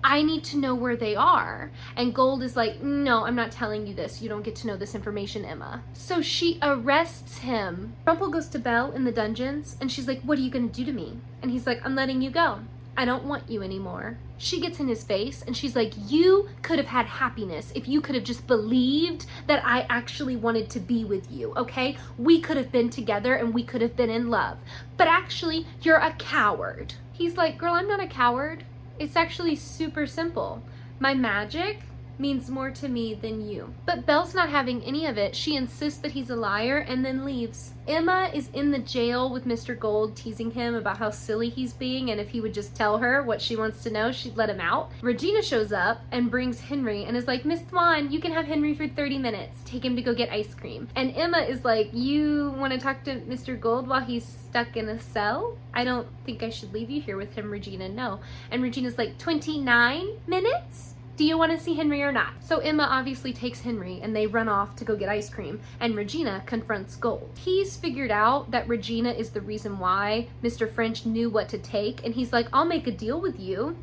[SPEAKER 1] I need to know where they are. And Gold is like, no, I'm not telling you this. You don't get to know this information, Emma. So she arrests him. Rumple goes to Belle in the dungeons and she's like, what are you gonna do to me? And he's like, I'm letting you go. I don't want you anymore. She gets in his face and she's like, you could have had happiness if you could have just believed that I actually wanted to be with you, okay? We could have been together and we could have been in love. But actually, you're a coward. He's like, girl, I'm not a coward. It's actually super simple. My magic means more to me than you. But Belle's not having any of it. She insists that he's a liar and then leaves. Emma is in the jail with Mr. Gold, teasing him about how silly he's being, and if he would just tell her what she wants to know, she'd let him out. Regina shows up and brings Henry and is like, Miss Swan, you can have Henry for 30 minutes. Take him to go get ice cream. And Emma is like, you want to talk to Mr. Gold while he's stuck in a cell? I don't think I should leave you here with him, Regina. No. And Regina's like, 29 minutes? Do you want to see Henry or not? So Emma obviously takes Henry and they run off to go get ice cream, and Regina confronts Gold. He's figured out that Regina is the reason why Mr. French knew what to take, and he's like, I'll make a deal with you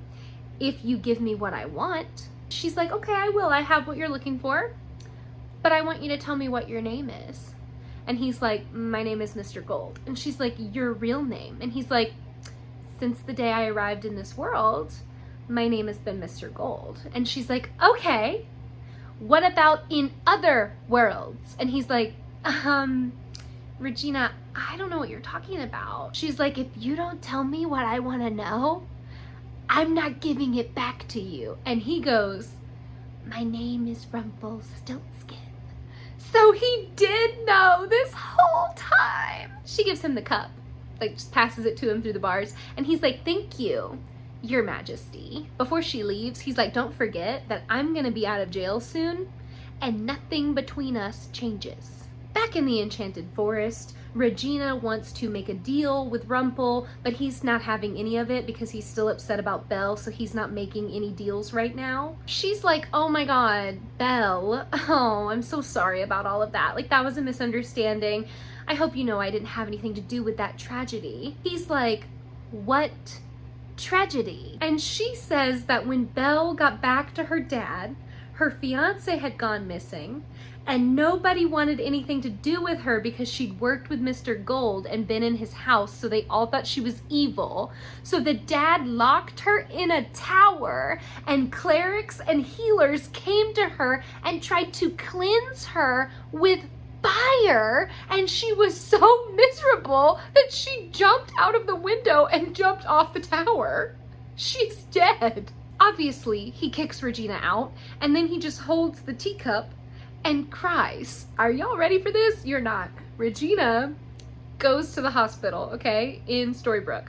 [SPEAKER 1] if you give me what I want. She's like, okay, I will. I have what you're looking for, but I want you to tell me what your name is. And he's like, my name is Mr. Gold. And she's like, your real name? And he's like, since the day I arrived in this world, my name has been Mr. Gold. And she's like, okay, what about in other worlds? And he's like, Regina, I don't know what you're talking about. She's like, if you don't tell me what I want to know, I'm not giving it back to you. And he goes, My name is Rumpelstiltskin. So he did know this whole time. She gives him the cup, like just passes it to him through the bars, and he's like, thank you, Your Majesty. Before she leaves, he's like, don't forget that I'm gonna be out of jail soon, and nothing between us changes. Back in the Enchanted Forest, Regina wants to make a deal with Rumpel, but he's not having any of it because he's still upset about Belle, so he's not making any deals right now. She's like, oh my god, Belle, oh, I'm so sorry about all of that. Like, that was a misunderstanding. I hope you know I didn't have anything to do with that tragedy. He's like, what tragedy? And she says that when Belle got back to her dad, her fiance had gone missing, and nobody wanted anything to do with her because she'd worked with Mr. Gold and been in his house, so they all thought she was evil. So the dad locked her in a tower, and clerics and healers came to her and tried to cleanse her with fire, and she was so miserable that she jumped out of the window and jumped off the tower. She's dead. Obviously, he kicks Regina out, and then he just holds the teacup and cries. Are y'all ready for this? You're not. Regina goes to the hospital, okay, in Storybrooke.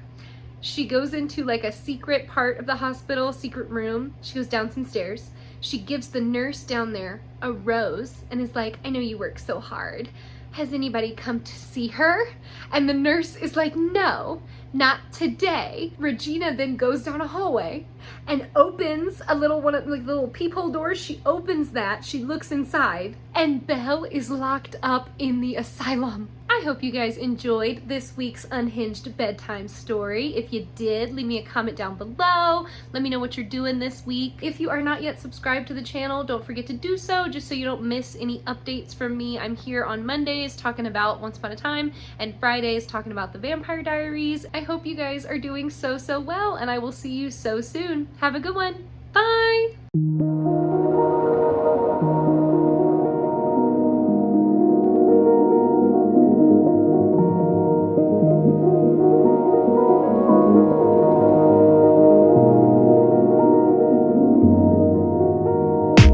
[SPEAKER 1] She goes into like a secret part of the hospital, secret room. She goes down some stairs. She gives the nurse down there a rose and is like, I know you work so hard. Has anybody come to see her? And the nurse is like, no, not today. Regina then goes down a hallway and opens a little one of like little peephole doors. She opens that, she looks inside, and Belle is locked up in the asylum. I hope you guys enjoyed this week's Unhinged bedtime story. If you did, leave me a comment down below. Let me know what you're doing this week. If you are not yet subscribed to the channel, don't forget to do so, just so you don't miss any updates from me. I'm here on Mondays talking about Once Upon a Time, and Fridays talking about the Vampire Diaries. I hope you guys are doing so well, and I will see you so soon. Have a good one. Bye!